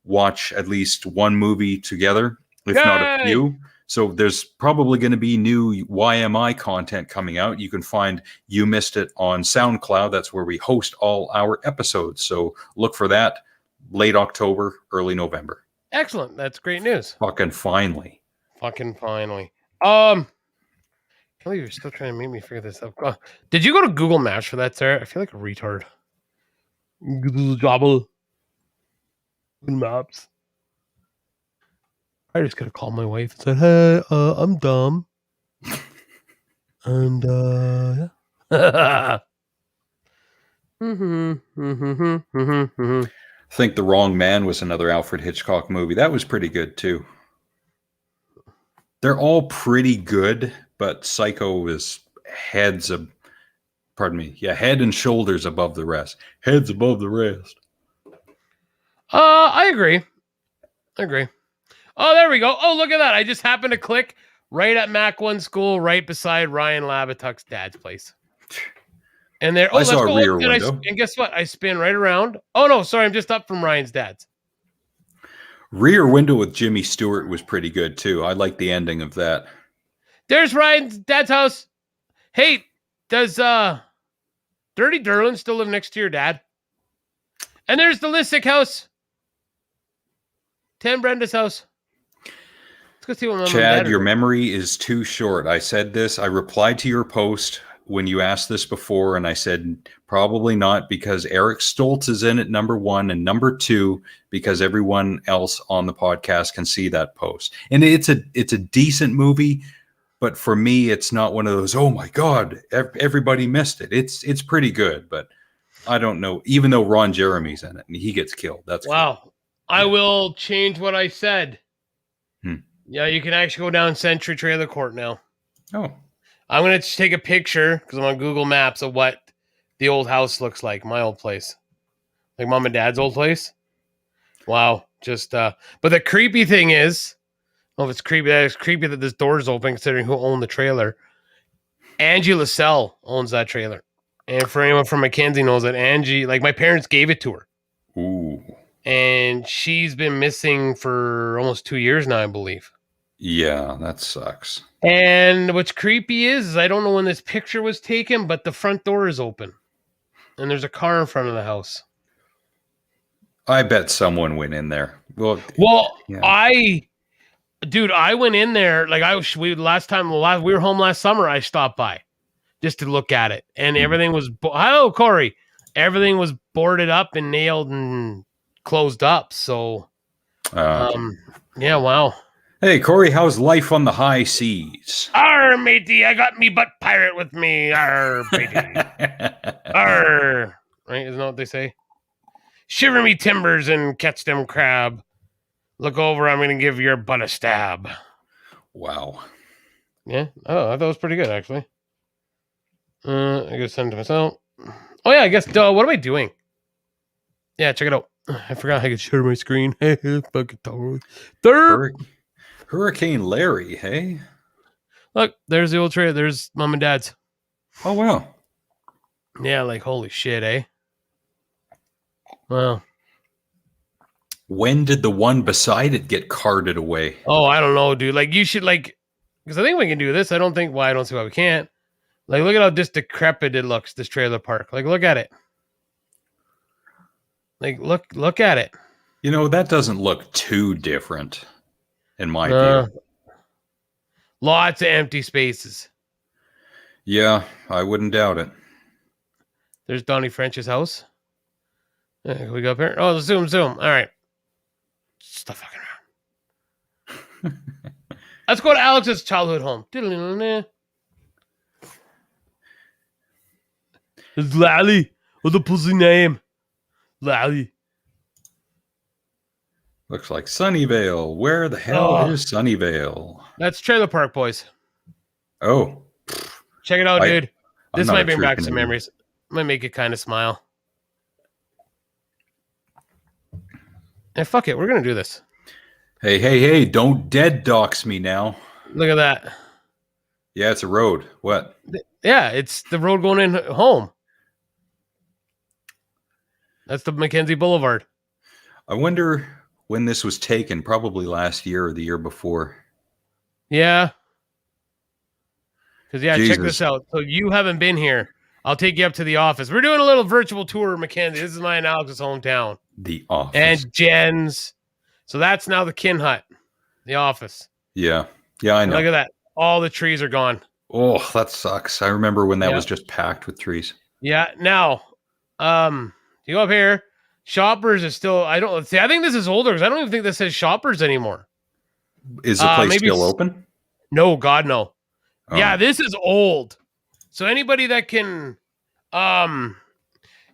watch at least one movie together, if not a few. So there's probably going to be new YMI content coming out. You can find You Missed It on SoundCloud. That's where we host all our episodes. So look for that late October, early November. Excellent. That's great news. Fucking finally. I believe you're still trying to make me figure this out. Did you go to Google Maps for that, sir? I feel like a retard. Google Maps. I just gotta call my wife and said, "Hey, I'm dumb," and yeah. I think The Wrong Man was another Alfred Hitchcock movie. That was pretty good too. They're all pretty good, but Psycho is head and shoulders above the rest. Heads above the rest. I agree. Oh, there we go. Oh, look at that. I just happened to click right at Mac 1 School, right beside Ryan Labituk's dad's place. And there, I saw a rear window. And guess what? I spin right around. Oh, no, sorry. I'm just up from Ryan's dad's. Rear Window with Jimmy Stewart was pretty good, too. I like the ending of that. There's Ryan's dad's house. Hey, does Dirty Derlin still live next to your dad? And there's the Lissick house. 10 Brenda's house. Let's go see what Mom and Dad Chad, your memory is too short. I said this. I replied to your post when you asked this before, and I said probably not, because Eric Stoltz is in at number 1, and number 2 because everyone else on the podcast can see that post. And it's a decent movie, but for me, it's not one of those, oh my God, everybody missed it. It's pretty good, but I don't know. Even though Ron Jeremy's in it and he gets killed, that's wow. Cool. I will change what I said. Yeah, you can actually go down Century Trailer Court now. Oh. I'm going to take a picture, because I'm on Google Maps, of what the old house looks like, my old place. Like Mom and Dad's old place. Wow. Just, but the creepy thing is, Oh, it's creepy. It's creepy that this door's open considering who owned the trailer. Angie LaSalle owns that trailer. And for anyone from Mackenzie knows that Angie, like my parents gave it to her. Ooh. And she's been missing for almost 2 years now, I believe. Yeah, that sucks. And what's creepy is I don't know when this picture was taken, but the front door is open. And there's a car in front of the house. I bet someone went in there. Well, yeah. I went in there like we were home last summer. I stopped by just to look at it, and everything was hello, Corey. Everything was boarded up and nailed and closed up. So, yeah, wow. Hey, Corey, how's life on the high seas? Arr, matey, I got me butt pirate with me. Arr, matey. Arr. Right? Isn't that what they say? Shiver me timbers and catch them crab. Look over, I'm going to give your butt a stab. Wow. Yeah? Oh, I thought it was pretty good, actually. I gotta send it to myself. Oh, yeah, I guess, what am I doing? Yeah, check it out. I forgot I could share my screen. Fucking third. Hurricane Larry, hey? Look, there's the old trailer. There's mom and dad's. Oh, wow. Yeah, like, holy shit, eh? Wow. When did the one beside it get carted away? Oh, I don't know, dude. Like, you should, like, because I think we can do this. I don't see why we can't. Like, look at how just decrepit it looks, this trailer park. Like, look at it. Like, look at it. You know, that doesn't look too different, in my view. Lots of empty spaces. Yeah, I wouldn't doubt it. There's Donnie French's house. Can we go up here? Oh, zoom. All right. Stop fucking around. Let's go to Alex's childhood home. It's Lally. What's the pussy name? Lally. Looks like Sunnyvale. Where the hell is Sunnyvale? That's Trailer Park Boys. Oh. Check it out, dude. This might bring back some memories. Might make it kind of smile. And fuck it, we're going to do this. Hey, don't dead dox me now. Look at that. Yeah, it's a road. What? Yeah, it's the road going in home. That's the Mackenzie Boulevard. I wonder when this was taken, probably last year or the year before. Yeah. Because, Jesus. Check this out. So you haven't been here. I'll take you up to the office. We're doing a little virtual tour of Mackenzie. This is my and Alex's hometown. The office. And Jen's. So that's now the Kin Hut. The office. Yeah, I know. Look at that. All the trees are gone. Oh, that sucks. I remember when that was just packed with trees. Yeah. Now, you go up here. Shoppers is still. I think this is older because I don't even think this says Shoppers anymore. Is the place still open? No, God, no. Oh. Yeah, this is old. So anybody that can,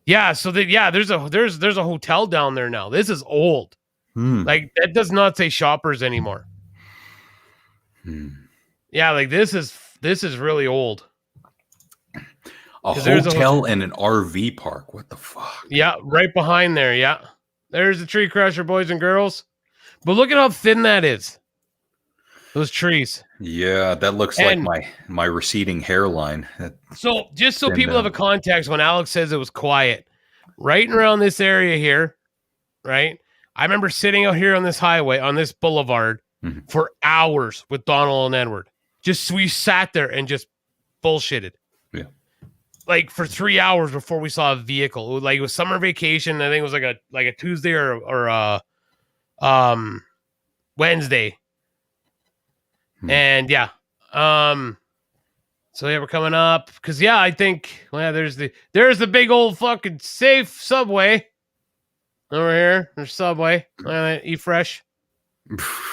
there's a hotel down there now. This is old. Like that does not say Shoppers anymore. Yeah, like this is really old. A hotel and an RV park. What the fuck? Yeah, right behind there. Yeah, there's the tree crusher, boys and girls. But look at how thin that is. Those trees. Yeah, that looks like my receding hairline. So just so people have a context, when Alex says it was quiet, right around this area here, right? I remember sitting out here on this highway, on this boulevard, for hours with Donald and Edward. We sat there and just bullshitted. Yeah. Like for 3 hours before we saw a vehicle. It was summer vacation. I think it was like a Tuesday or a Wednesday. And so we're coming up because I think there's the big old fucking safe Subway over here. There's Subway. Eat Fresh.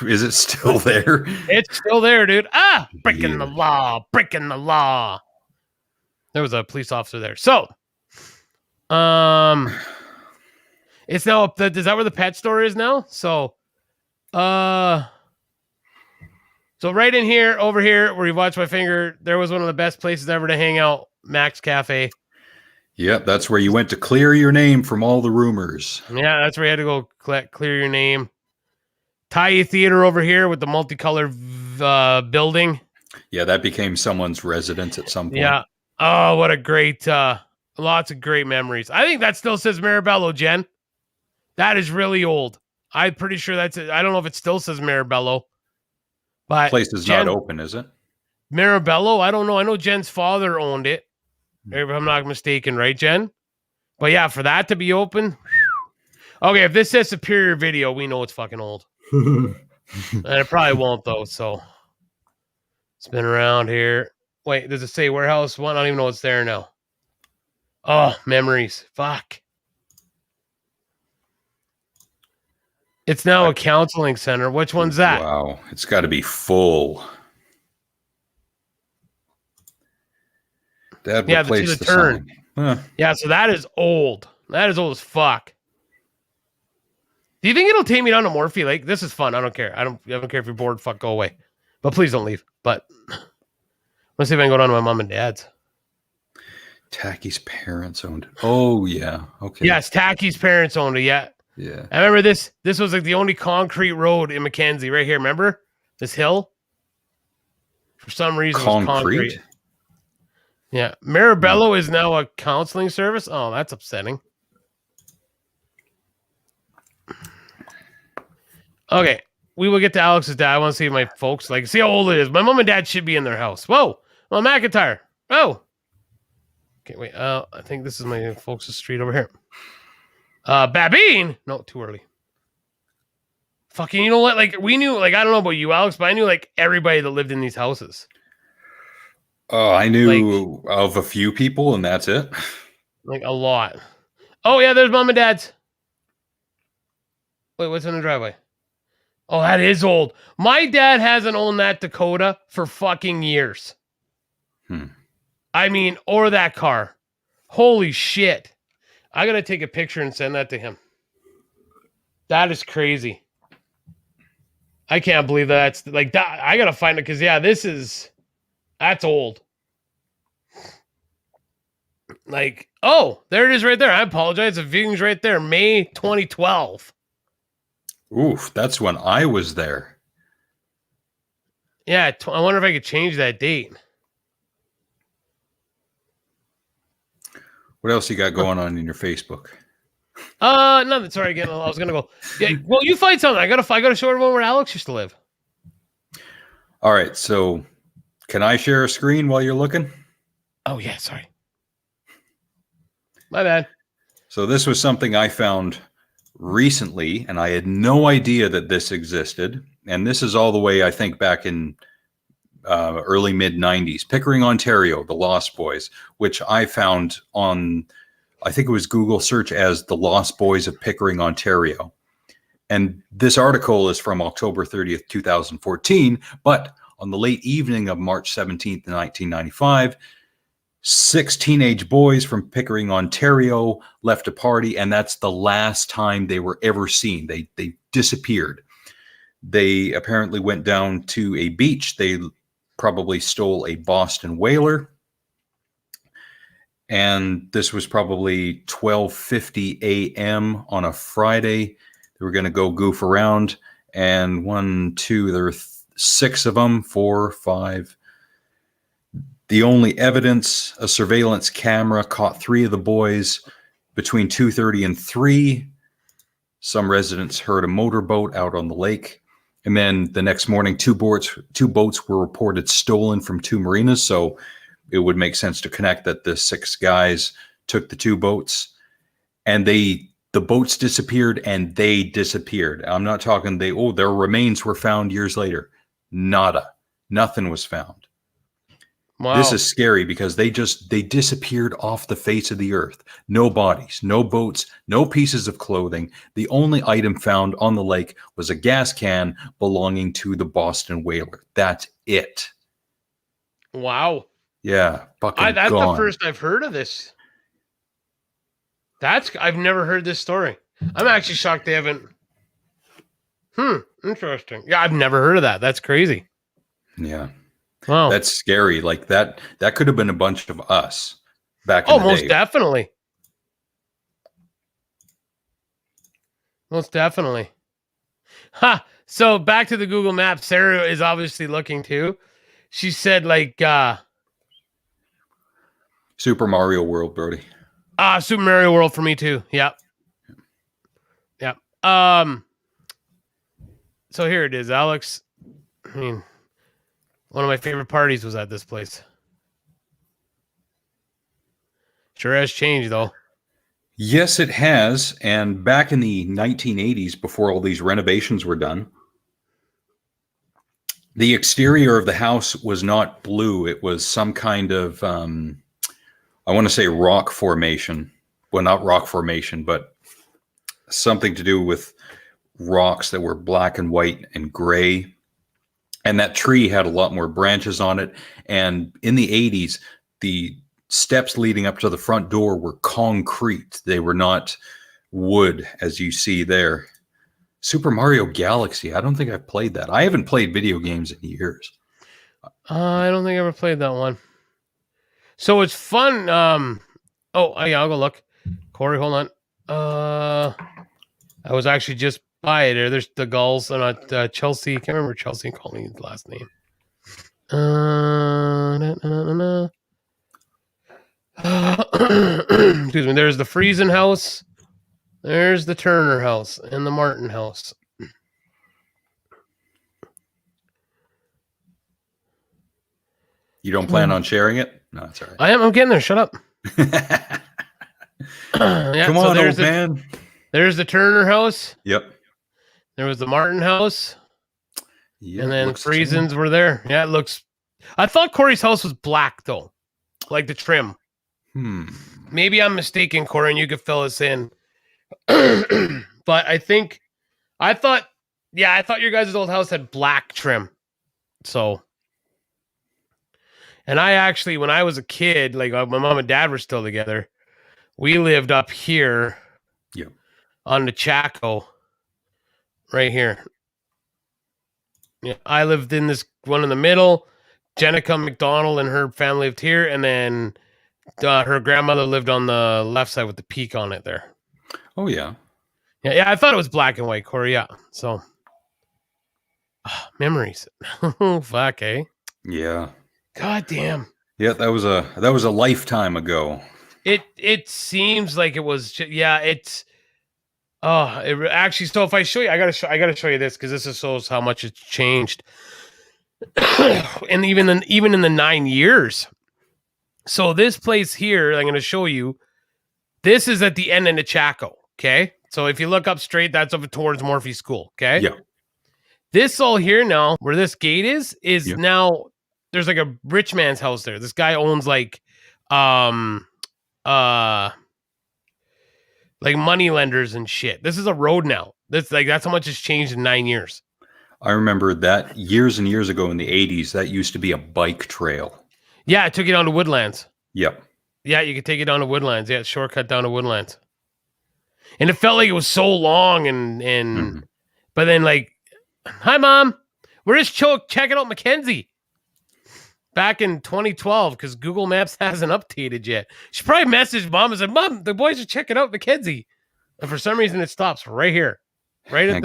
Is it still there? It's still there, dude. Breaking the law. There was a police officer there. So, it's now is that where the pet store is now? So, So right in here, over here, where you watch my finger, there was one of the best places ever to hang out, Max Cafe. Yep, that's where you went to clear your name from all the rumors. Yeah, that's where you had to go clear your name. Thai theater over here with the multicolored building. Yeah, that became someone's residence at some point. Yeah. Oh, what a great, lots of great memories. I think that still says Marabello, Jen. That is really old. I'm pretty sure that's it. I don't know if it still says Marabello. But Place is not open, is it? Marabello? I don't know. I know Jen's father owned it. If I'm not mistaken, right, Jen? But yeah, for that to be open. Okay, if this says Superior Video, we know it's fucking old. And it probably won't, though, so. It's been around here. Wait, does it say Warehouse 1? I don't even know what's there now. Oh, memories. Fuck. It's now a counseling center. Which one's that? Wow, it's got to be full. Dad replaced the turn. Huh. Yeah, so that is old. That is old as fuck. Do you think it'll take me down to Morphe Lake? This is fun. I don't care. I don't care if you're bored. Fuck, go away. But please don't leave. But let's see if I can go down to my mom and dad's. Tacky's parents owned it. Oh, yeah. Okay. Yes, Tacky's parents owned it. Yeah. Yeah. I remember this. This was like the only concrete road in Mackenzie right here. Remember this hill? For some reason, it was concrete. Yeah. Marabello is now a counseling service. Oh, that's upsetting. Okay. We will get to Alex's dad. I want to see my folks, like, see how old it is. My mom and dad should be in their house. Whoa. Well, McIntyre. Oh. Okay, wait. I think this is my folks' street over here. Babine. No, too early. Fucking, you know what? Like, we knew, like, I don't know about you, Alex, but I knew, like, everybody that lived in these houses. Oh, I knew of a few people, and that's it. Like, a lot. Oh, yeah, there's mom and dad's. Wait, what's in the driveway? Oh, that is old. My dad hasn't owned that Dakota for fucking years. I mean, or that car. Holy shit. I got to take a picture and send that to him. That is crazy. I can't believe that's like that. I got to find it because, yeah, that's old. Like, oh, there it is right there. I apologize. The viewing's right there. May 2012. Oof, that's when I was there. Yeah, I wonder if I could change that date. What else you got going on in your Facebook? Nothing. Sorry again. I was gonna go. Yeah, well, you find something. I gotta show everyone where Alex used to live. All right, so can I share a screen while you're looking? Oh yeah, sorry. My bad. So this was something I found recently, and I had no idea that this existed. And this is all the way, I think, back in early mid-90s. Pickering, Ontario, the Lost Boys, which I found on, I think it was Google search as the Lost Boys of Pickering, Ontario. And this article is from October 30th, 2014. But on the late evening of March 17th, 1995, 6 teenage boys from Pickering, Ontario left a party, and that's the last time they were ever seen. They disappeared. They apparently went down to a beach. They probably stole a Boston whaler. And this was probably 12:50 a.m. on a Friday. They were going to go goof around. And there were 6 of them, 4, 5. The only evidence, a surveillance camera caught 3 of the boys between 2:30 and 3. Some residents heard a motorboat out on the lake. And then the next morning, 2 boats were reported stolen from 2 marinas. So it would make sense to connect that the 6 guys took the 2 boats, and the boats disappeared and they disappeared. I'm not talking their remains were found years later. Nada. Nothing was found. Wow. This is scary because they disappeared off the face of the earth. No bodies, no boats, no pieces of clothing. The only item found on the lake was a gas can belonging to the Boston whaler. That's it. Wow. Yeah. That's gone. The first I've heard of this. I've never heard this story. I'm actually shocked they haven't. Interesting. Yeah, I've never heard of that. That's crazy. Yeah. Wow. That's scary. Like that could have been a bunch of us back in the day. Most definitely. Most definitely. Ha! So back to the Google Maps. Sarah is obviously looking too. She said like Super Mario World, Brody. Super Mario World for me too. Yep. Yep. So here it is, Alex. I mean, one of my favorite parties was at this place. Sure has changed though. Yes, it has. And back in the 1980s, before all these renovations were done, the exterior of the house was not blue. It was some kind of, I want to say rock formation. Well, not rock formation, but something to do with rocks that were black and white and gray. And that tree had a lot more branches on it. And in the 80s, the steps leading up to the front door were concrete. They were not wood, as you see there. Super Mario Galaxy. I don't think I've played that. I haven't played video games in years. I don't think I ever played that one. So it's fun. Oh, yeah, I'll go look. Corey, hold on. I was actually just by it. There's the Gulls and Chelsea. Can't remember Chelsea Colleen's last name. Excuse me. There's the Friesen house. There's the Turner house and the Martin house. You don't plan on sharing it? No, that's all right. I am. I'm getting there. Shut up. Yeah, come on, old man. There's the Turner house. Yep. There was the Martin house. Yeah, and then Friesen's were there. Yeah, it looks. I thought Corey's house was black though, like the trim. Maybe I'm mistaken, Corey, and you could fill us in. But I thought your guys' old house had black trim. So, and I actually, when I was a kid, like my mom and dad were still together, we lived up here. Yep. On the Chaco, right here. Yeah, I lived in this one in the middle. Jenica McDonald and her family lived here, and then her grandmother lived on the left side with the peak on it there. Oh yeah. Yeah. I thought it was black and white, Corey. Yeah. So memories. Fuck, eh? Yeah. God damn. Yeah, that was a lifetime ago. It seems like it was. Yeah. It's. Oh, it actually. So if I show you, I gotta show you this because this shows how much it's changed. And even in the 9 years. So this place here, I'm gonna show you. This is at the end of the Chaco. Okay, so if you look up straight, that's over towards Morphy School. Okay. Yeah. This all here now, where this gate is Yeah. now. There's like a rich man's house there. This guy owns like money lenders and shit. This is a road now. That's how much has changed in 9 years. I remember that years and years ago in the 80s, that used to be a bike trail. Yeah, it took you down to Woodlands. Yep. Yeah, you could take it down to Woodlands. Yeah, shortcut down to Woodlands. And it felt like it was so long and but then like, hi mom, we're just checking out Mackenzie. Back in 2012, because Google Maps hasn't updated yet. She probably messaged mom and said, Mom, the boys are checking out Mackenzie. And for some reason it stops right here. I'm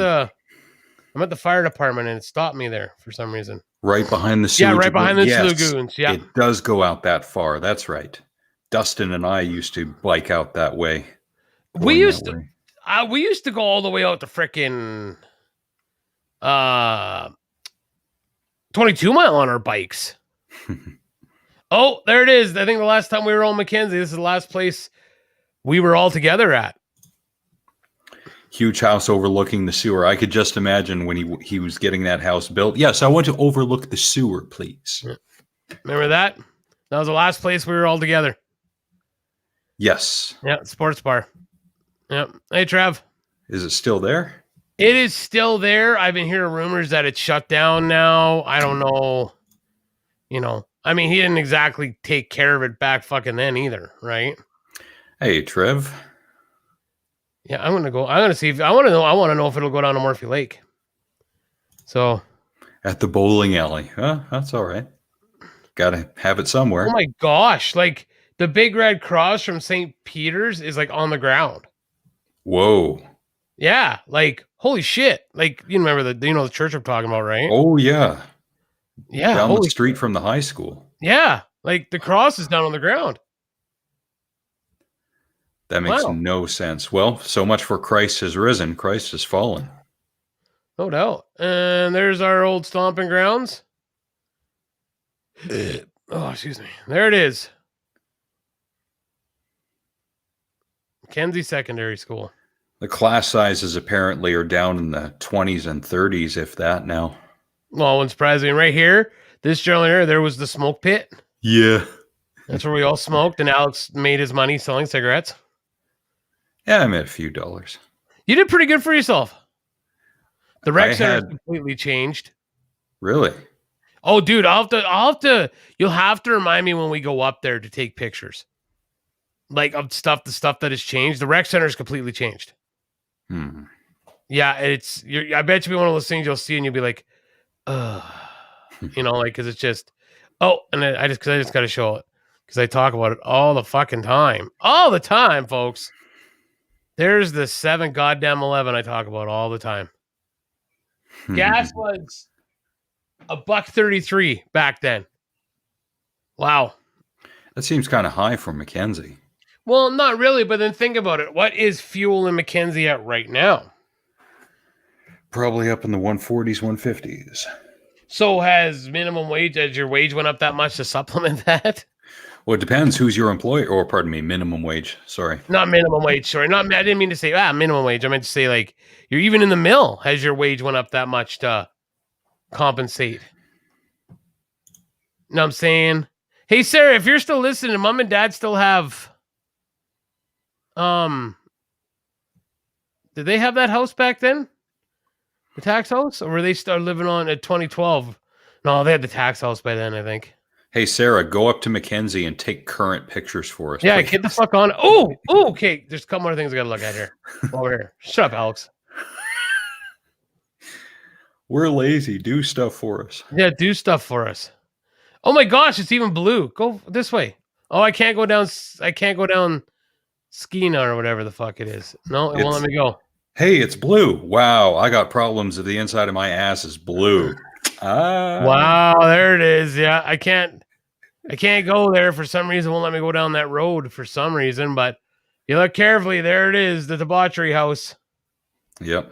at the fire department and it stopped me there for some reason. Right behind the sewage. Yeah, right behind the lagoons. Yeah. It does go out that far. That's right. Dustin and I used to bike out that way. We used to go all the way out to frickin' 22 mile on our bikes. Oh, there it is. I think the last time we were on Mackenzie, this is the last place we were all together at. Huge house overlooking the sewer. I could just imagine when he was getting that house built. Yes, I want to overlook the sewer, please. Remember that? That was the last place we were all together. Yes. Yeah, sports bar. Yep. Hey, Trev. Is it still there? It is still there. I've been hearing rumors that it's shut down now. I don't know. I mean, he didn't exactly take care of it back fucking then either, right? Hey, Trev. Yeah, I'm gonna see if I want to know if it'll go down to Morphy Lake. So at the bowling alley. Huh? That's all right. Gotta have it somewhere. Oh my gosh. Like the big red cross from St. Peter's is like on the ground. Whoa. Yeah, like holy shit! Like you remember the church I'm talking about, right? Oh yeah, Yeah, down the holy street from the high school. yeah, like the cross is down on the ground. That makes Wow, no sense. Well, so much for Christ has risen. Christ has fallen. no doubt. And there's our old stomping grounds. Oh, excuse me. There it is. Mackenzie Secondary School. The class sizes apparently are down in the 20s and 30s, if that now. Well, what's surprising right here, this gentleman here, there was the smoke pit. Yeah. That's where we all smoked, and Alex made his money selling cigarettes. Yeah, I made a few dollars. You did pretty good for yourself. The rec I center had- completely changed. Really? Oh, dude, you'll have to remind me when we go up there to take pictures. Like of the stuff that has changed. The rec center is completely changed. Yeah, I bet you be one of those things you'll see and you'll be like, like, cause it's just, and I just got to show it because I talk about it all the fucking time. All the time, folks. There's the 7 goddamn 11 I talk about all the time. Gas was $1.33 back then. Wow. That seems kind of high for Mackenzie. Well, not really, but then think about it. What is fuel in Mackenzie at right now? Probably up in the 140s, 150s. So has your wage went up that much to supplement that? Well, it depends who's your employer, or pardon me, minimum wage. Sorry. Not minimum wage, sorry. I didn't mean to say minimum wage. I meant to say like you're even in the mill. Has your wage went up that much to compensate? Know what I'm saying? Hey, Sarah, if you're still listening, Mom and Dad still have did they have that house back then? The tax house? Or were they still living on at 2012? No, they had the tax house by then, I think. Hey, Sarah, go up to Mackenzie and take current pictures for us. Yeah, please. get the fuck on. Oh, okay. There's a couple more things I gotta look at here. Over here. Shut up, Alex. We're lazy. Do stuff for us. Yeah, do stuff for us. Oh my gosh, it's even blue. Go this way. Oh, I can't go down skiing or whatever the fuck it is. No, it won't let me go. Hey, it's blue. Wow, I got problems if the inside of my ass is blue. Wow, there it is. Yeah, I can't go there for some reason. It won't let me go down that road for some reason, but you look carefully, there it is, the debauchery house. Yep.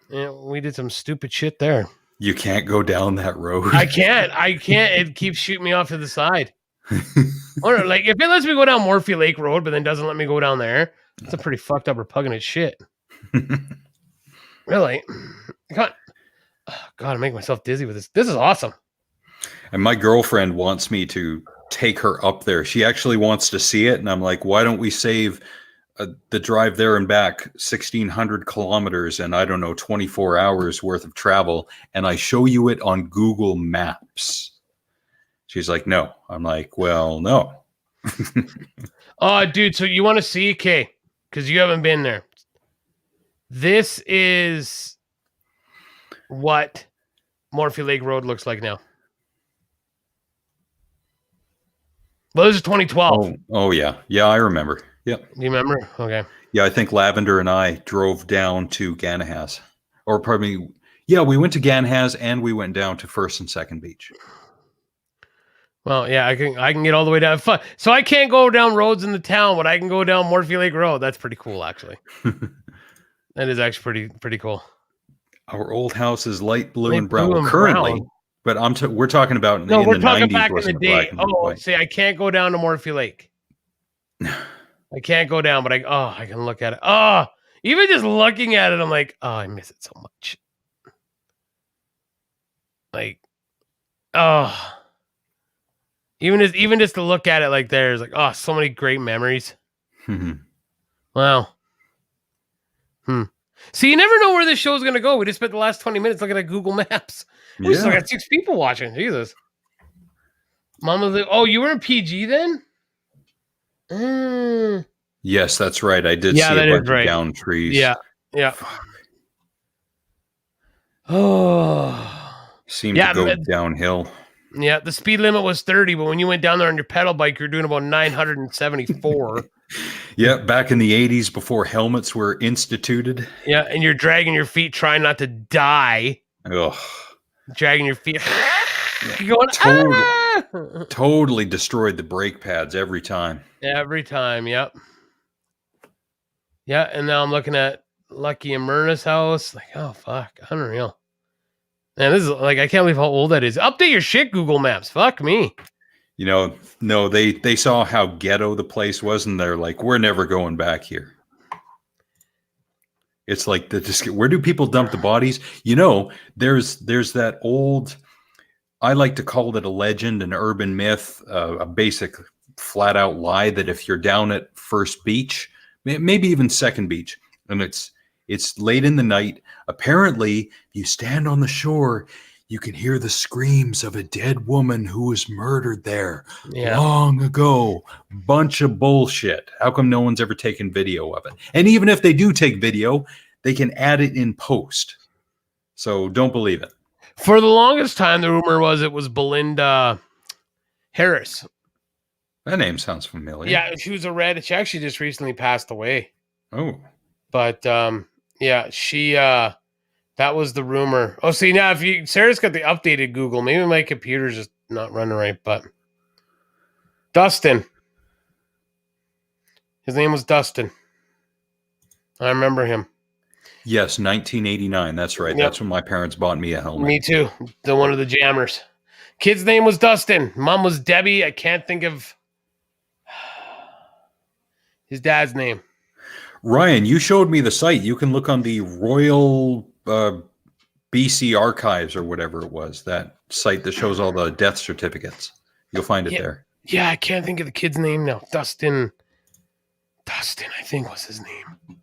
Yeah, we did some stupid shit there. You can't go down that road. I can't. It keeps shooting me off to the side. Or like if it lets me go down Morphe Lake Road, but then doesn't let me go down there, it's a pretty fucked up, repugnant shit. Really? God, I'm making myself dizzy with this. This is awesome. And my girlfriend wants me to take her up there. She actually wants to see it. And I'm like, why don't we save the drive there and back 1,600 kilometers and I don't know, 24 hours worth of travel. And I show you it on Google Maps. She's like, no. I'm like, well, no. Oh, dude. So you want to see? Okay. Because you haven't been there. This is what Morphe Lake Road looks like now. Well, this is 2012. Oh yeah. Yeah, I remember. Yep. Do you remember? Okay. Yeah, I think Lavender and I drove down to Ganahas. Or pardon me. Yeah, we went to Ganahas and we went down to First and Second Beach. Well, yeah, I can get all the way down. So I can't go down roads in the town, but I can go down Morphe Lake Road. That's pretty cool, actually. That is actually pretty cool. Our old house is light blue and Blue brown and currently, brown. but we're talking about No, we're the talking 90s. back in the day. and Oh, white. see, I can't go down to Morphe Lake. I can't go down, but I can look at it. Oh, even just looking at it, I'm like, oh, I miss it so much. Like, oh, even just to look at it like there's like, oh, so many great memories. Wow. See, you never know where this show's gonna go. We just spent the last 20 minutes looking at Google Maps. We still got 6 people watching. Jesus. Mama, oh, you were in PG then? Yes, that's right. I did see a bunch of down trees. Yeah. Fuck. Oh. Seemed to go downhill. Yeah, the speed limit was 30, but when you went down there on your pedal bike, you're doing about 974. Yeah, back in the 80s before helmets were instituted. Yeah, and you're dragging your feet, trying not to die. Ugh. Dragging your feet. You're going, Totally destroyed the brake pads every time. Every time, yep. Yeah, and now I'm looking at Lucky and Myrna's house. Like, oh, fuck. Unreal. Man, this is like, I can't believe how old that is. Update your shit, Google Maps. Fuck me. You know, no, they saw how ghetto the place was, and they're like, we're never going back here. It's like, where do people dump the bodies? You know, there's that old, I like to call it a legend, an urban myth, a basic flat out lie that if you're down at First Beach, maybe even Second Beach, and it's late in the night, apparently you stand on the shore, you can hear the screams of a dead woman who was murdered there long ago. Bunch of bullshit. How come no one's ever taken video of it? And even if they do take video, they can add it in post. So don't believe it. For the longest time, the rumor was it was Belinda Harris. That name sounds familiar. Yeah, she was a redhead. She actually just recently passed away. Oh. But yeah, she that was the rumor. Oh, see now if Sarah's got the updated Google, maybe my computer's just not running right, but Dustin. His name was Dustin. I remember him. Yes, 1989. That's right. Yep. That's when my parents bought me a helmet. Me too. The one of the jammers. Kid's name was Dustin. Mom was Debbie. I can't think of his dad's name. Ryan, you showed me the site. You can look on the Royal BC Archives or whatever it was, that site that shows all the death certificates. You'll find it there. Yeah, I can't think of the kid's name now. Dustin, I think was his name.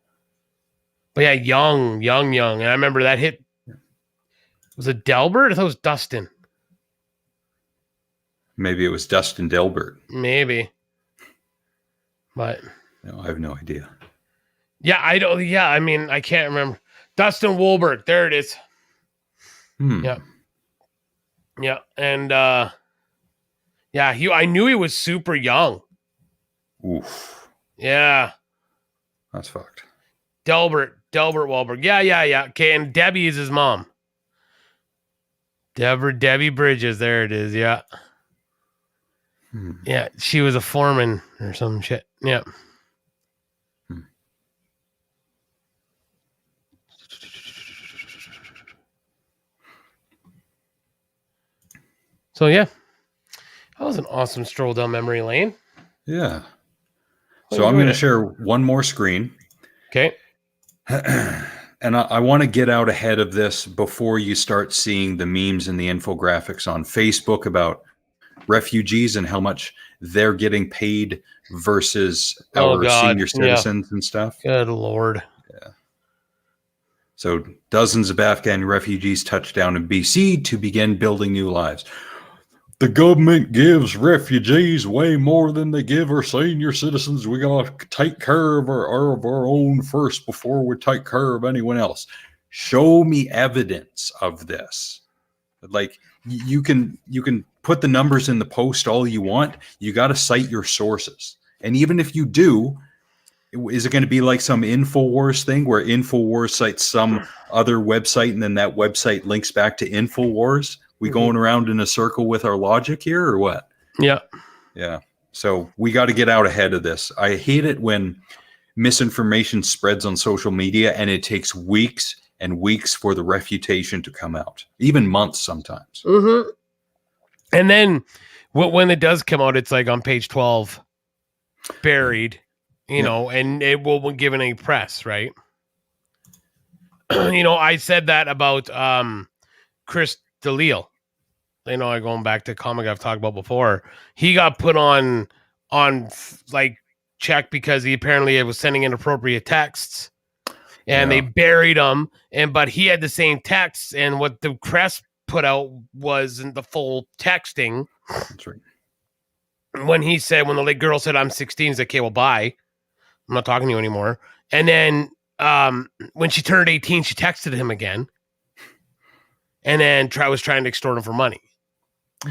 But yeah, young. And I remember that hit. Was it Delbert? I thought it was Dustin. Maybe it was Dustin Delbert. Maybe. But no, I have no idea. Yeah, I don't. Yeah, I mean, I can't remember. Dustin Wolbert. There it is. Yeah. Yeah, and yeah, I knew he was super young. Oof. Yeah. That's fucked. Delbert Wahlberg. Yeah. Okay, and Debbie is his mom. Debbie Bridges. There it is. Yeah. Yeah, she was a foreman or some shit. Yeah. So yeah, that was an awesome stroll down memory lane. Yeah. So I'm going to share one more screen. Okay. And I want to get out ahead of this before you start seeing the memes and the infographics on Facebook about refugees and how much they're getting paid versus our senior citizens and stuff. Good Lord. Yeah. So dozens of Afghan refugees touched down in BC to begin building new lives. The government gives refugees way more than they give our senior citizens. We got to take care of our own first before we take care of anyone else. Show me evidence of this. Like you can put the numbers in the post all you want. You got to cite your sources. And even if you do, is it going to be like some InfoWars thing where InfoWars cites some other website and then that website links back to InfoWars? We going around in a circle with our logic here or what? Yeah. Yeah. So we got to get out ahead of this. I hate it when misinformation spreads on social media and it takes weeks and weeks for the refutation to come out, even months sometimes. Mm-hmm. And then when it does come out, it's like on page 12, buried, you know, and it won't give any press, right? You know, I said that about Chris D'Elia. You know, going back to a comic I've talked about before. He got put on like check because he apparently was sending inappropriate texts, and they buried him. But he had the same texts, and what the press put out wasn't the full texting. That's right. When the girl said, "I'm 16," he's like, "Okay, well, bye. I'm not talking to you anymore." And then when she turned 18, she texted him again. And then was trying to extort him for money.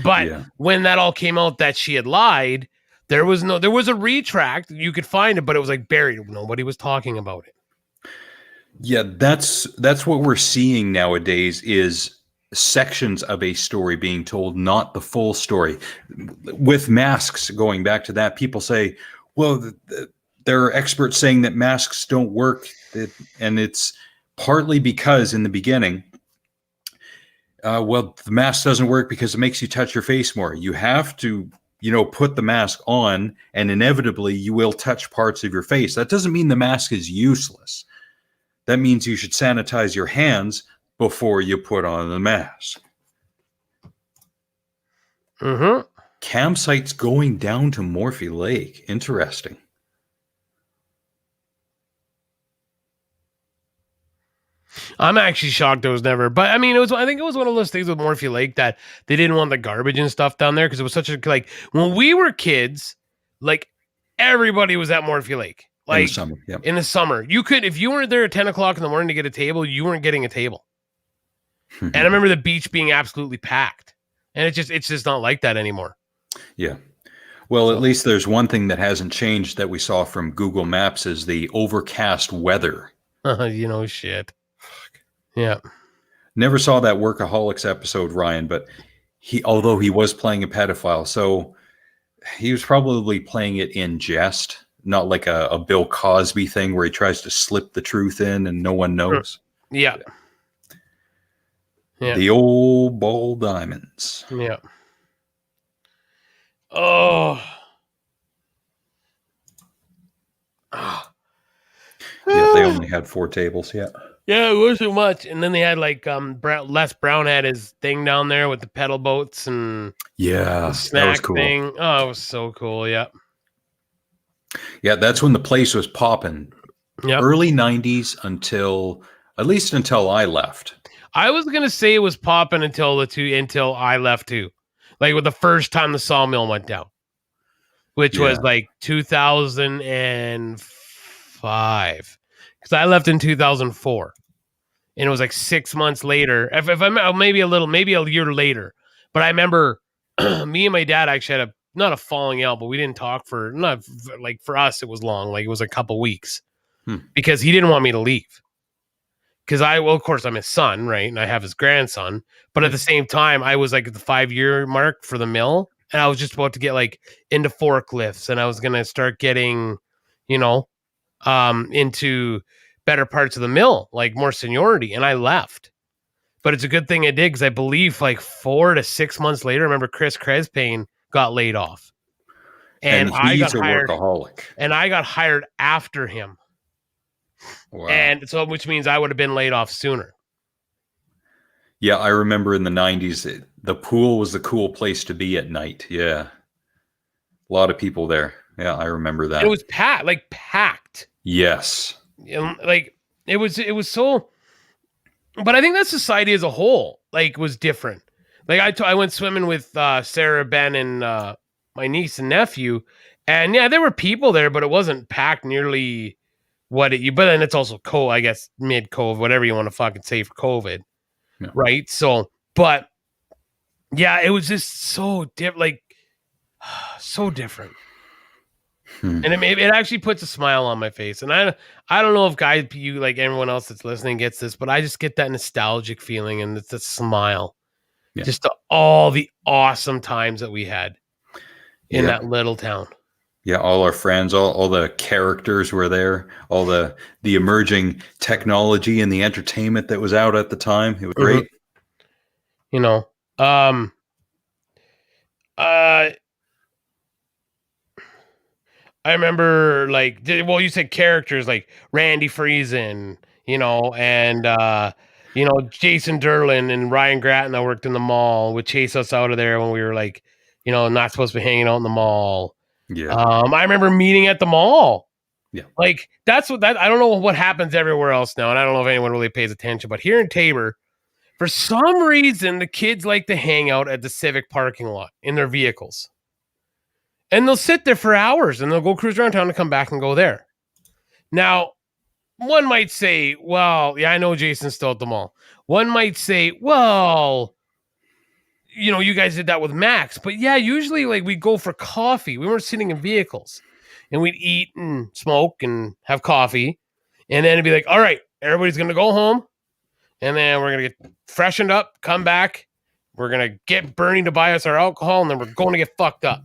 But when that all came out that she had lied, There was a retract. You could find it, but it was like buried. Nobody was talking about it. Yeah, that's what we're seeing nowadays is sections of a story being told, not the full story. With masks, going back to that, people say, well, there are experts saying that masks don't work. And it's partly because in the beginning, well, the mask doesn't work because it makes you touch your face more. You have to, put the mask on, and inevitably you will touch parts of your face. That doesn't mean the mask is useless. That means you should sanitize your hands before you put on the mask. Mm-hmm. Campsites going down to Morphy Lake. Interesting. I'm actually shocked it was never, but I mean, I think it was one of those things with Morphy Lake that they didn't want the garbage and stuff down there because it was such a, like, when we were kids, like, everybody was at Morphy Lake. Like, in the summer, yeah. In the summer, you could, if you weren't there at 10 o'clock in the morning to get a table, you weren't getting a table. And I remember the beach being absolutely packed, and it's just not like that anymore. Yeah. Well, at least there's one thing that hasn't changed that we saw from Google Maps is the overcast weather. Shit. Yeah. Never saw that Workaholics episode, Ryan, but although he was playing a pedophile, so he was probably playing it in jest, not like a Bill Cosby thing where he tries to slip the truth in and no one knows. Yeah. Yeah. The old ball diamonds. Yeah. Oh. Yeah, they only had 4 tables. Yeah. Yeah, it wasn't much. And then they had like Les Brown had his thing down there with the pedal boats and the snack that was cool. thing. Oh, it was so cool. Yeah. Yeah, that's when the place was popping. Yep. Early 90s until I left. I was gonna say it was popping until I left too. Like with the first time the sawmill went down. Which was like 2005. Because I left in 2004. And it was like 6 months later. If I'm maybe a year later. But I remember me and my dad actually had not a falling out, but we didn't talk for us it was long. Like it was a couple weeks. Because he didn't want me to leave. Because of course I'm his son, right? And I have his grandson. But at the same time, I was like at the 5-year mark for the mill. And I was just about to get like into forklifts, and I was gonna start getting, into better parts of the mill, like more seniority. And I left, but it's a good thing I did because I believe like 4 to 6 months later, I remember Chris Crespane got laid off, and I got hired. Workaholic. And I got hired after him, and so which means I would have been laid off sooner. Yeah, I remember in the 90s, the pool was the cool place to be at night. Yeah. A lot of people there. Yeah, I remember that. And it was packed. Yes. Like it was so, but I think that society as a whole, like, was different. Like I went swimming with Sarah, Ben, and my niece and nephew, and yeah, there were people there, but it wasn't packed nearly but then it's also I guess mid-COVID, whatever you want to fucking say for COVID. Yeah. Right. So, but yeah, it was just so different, like so different. And it actually puts a smile on my face. And I don't know if you like everyone else that's listening gets this, but I just get that nostalgic feeling, and it's a smile. Yeah. Just all the awesome times that we had in that little town. Yeah, all our friends, all the characters were there, all the emerging technology and the entertainment that was out at the time. It was great. I remember you said characters like Randy Friesen, and Jason Derlin and Ryan Gratton that worked in the mall would chase us out of there when we were not supposed to be hanging out in the mall. Yeah. I remember meeting at the mall. Yeah. Like I don't know what happens everywhere else now, and I don't know if anyone really pays attention, but here in Tabor, for some reason, the kids like to hang out at the Civic parking lot in their vehicles. And they'll sit there for hours, and they'll go cruise around town and come back and go there. Now, one might say, well, yeah, I know Jason's still at the mall. One might say, well, you guys did that with Max, but yeah, usually like we'd go for coffee. We weren't sitting in vehicles, and we'd eat and smoke and have coffee, and then it'd be like, all right, everybody's gonna go home, and then we're gonna get freshened up, come back, we're gonna get Bernie to buy us our alcohol, and then we're going to get fucked up.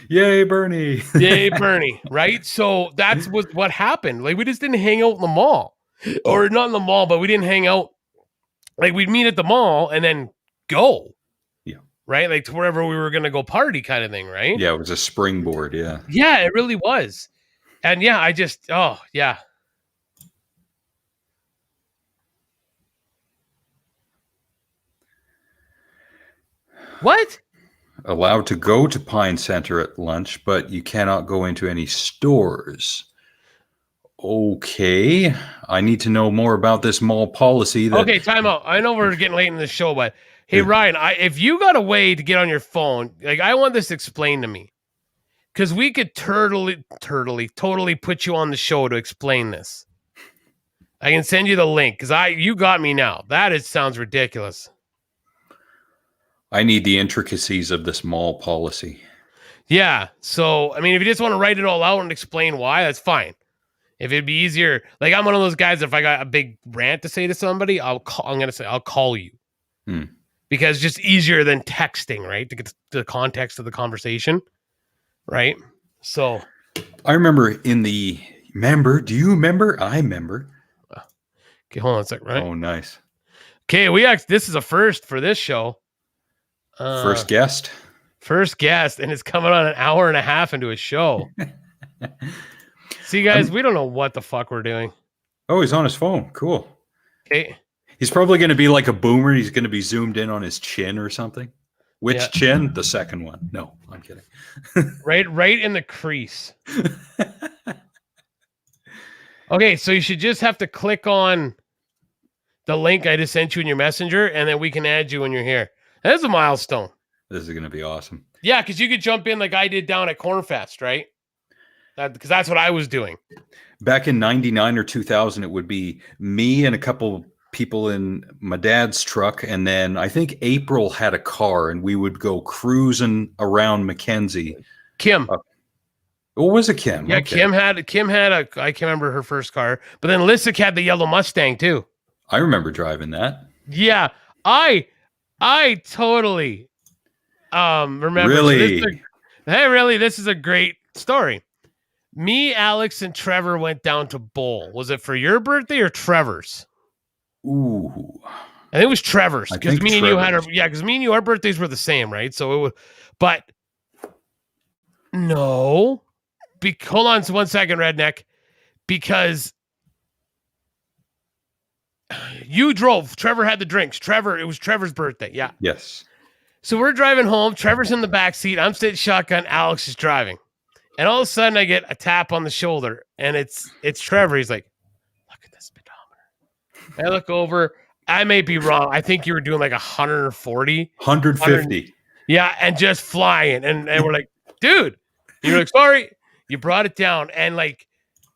Yay, Bernie! Yay, Bernie! Right? So that's what happened. Like we just didn't hang out in the mall, or not in the mall, but we didn't hang out. Like we'd meet at the mall and then go. Right? Like to wherever we were going to go party kind of thing, right? Yeah, it was a springboard, yeah. Yeah, it really was. And yeah, yeah. What? Allowed to go to Pine Center at lunch, but you cannot go into any stores. Okay. I need to know more about this mall policy. Okay, time out. I know we're getting late in the show, but hey, Ryan, if you got a way to get on your phone, like I want this explained to me, because we could totally put you on the show to explain this. I can send you the link because you got me now. Sounds ridiculous. I need the intricacies of this mall policy. Yeah. So, I mean, if you just want to write it all out and explain why, that's fine. If it'd be easier, like I'm one of those guys, if I got a big rant to say to somebody, I'll call you. Because it's just easier than texting, right? To get the context of the conversation. Right. So I remember do you remember? I remember. Okay, hold on a sec, right? Oh, nice. Okay, this is a first for this show. First guest, and it's coming on an hour and a half into a show. See, guys, we don't know what the fuck we're doing. Oh, he's on his phone. Cool. Okay. He's probably going to be like a boomer. He's going to be zoomed in on his chin or something. Which chin? The second one. No, I'm kidding. right in the crease. Okay, so you should just have to click on the link I just sent you in your messenger, and then we can add you when you're here. That's a milestone. This is going to be awesome. Yeah, because you could jump in like I did down at Cornfest, right? Because that's what I was doing. Back in 99 or 2000, it would be me and a couple people in my dad's truck. And then I think April had a car and we would go cruising around Mackenzie. Kim. Was it Kim? Yeah, okay. Kim had I can't remember her first car. But then Lissick had the yellow Mustang too. I remember driving that. Yeah, I totally remember. Really? This is a great story. Me, Alex, and Trevor went down to bowl. Was it for your birthday or Trevor's? Ooh. I think it was Trevor's. Because me and you, our birthdays were the same, right? So it was, but no. Hold on 1 second, Redneck. Because you drove. Trevor had the drinks. It was Trevor's birthday. Yeah. Yes. So we're driving home. Trevor's in the back seat. I'm sitting shotgun. Alex is driving. And all of a sudden I get a tap on the shoulder and it's Trevor. He's like, look at this speedometer. I look over. I may be wrong. I think you were doing like 140. 150. Yeah. And just flying. And we're like, dude, you're like, sorry, you brought it down. And like,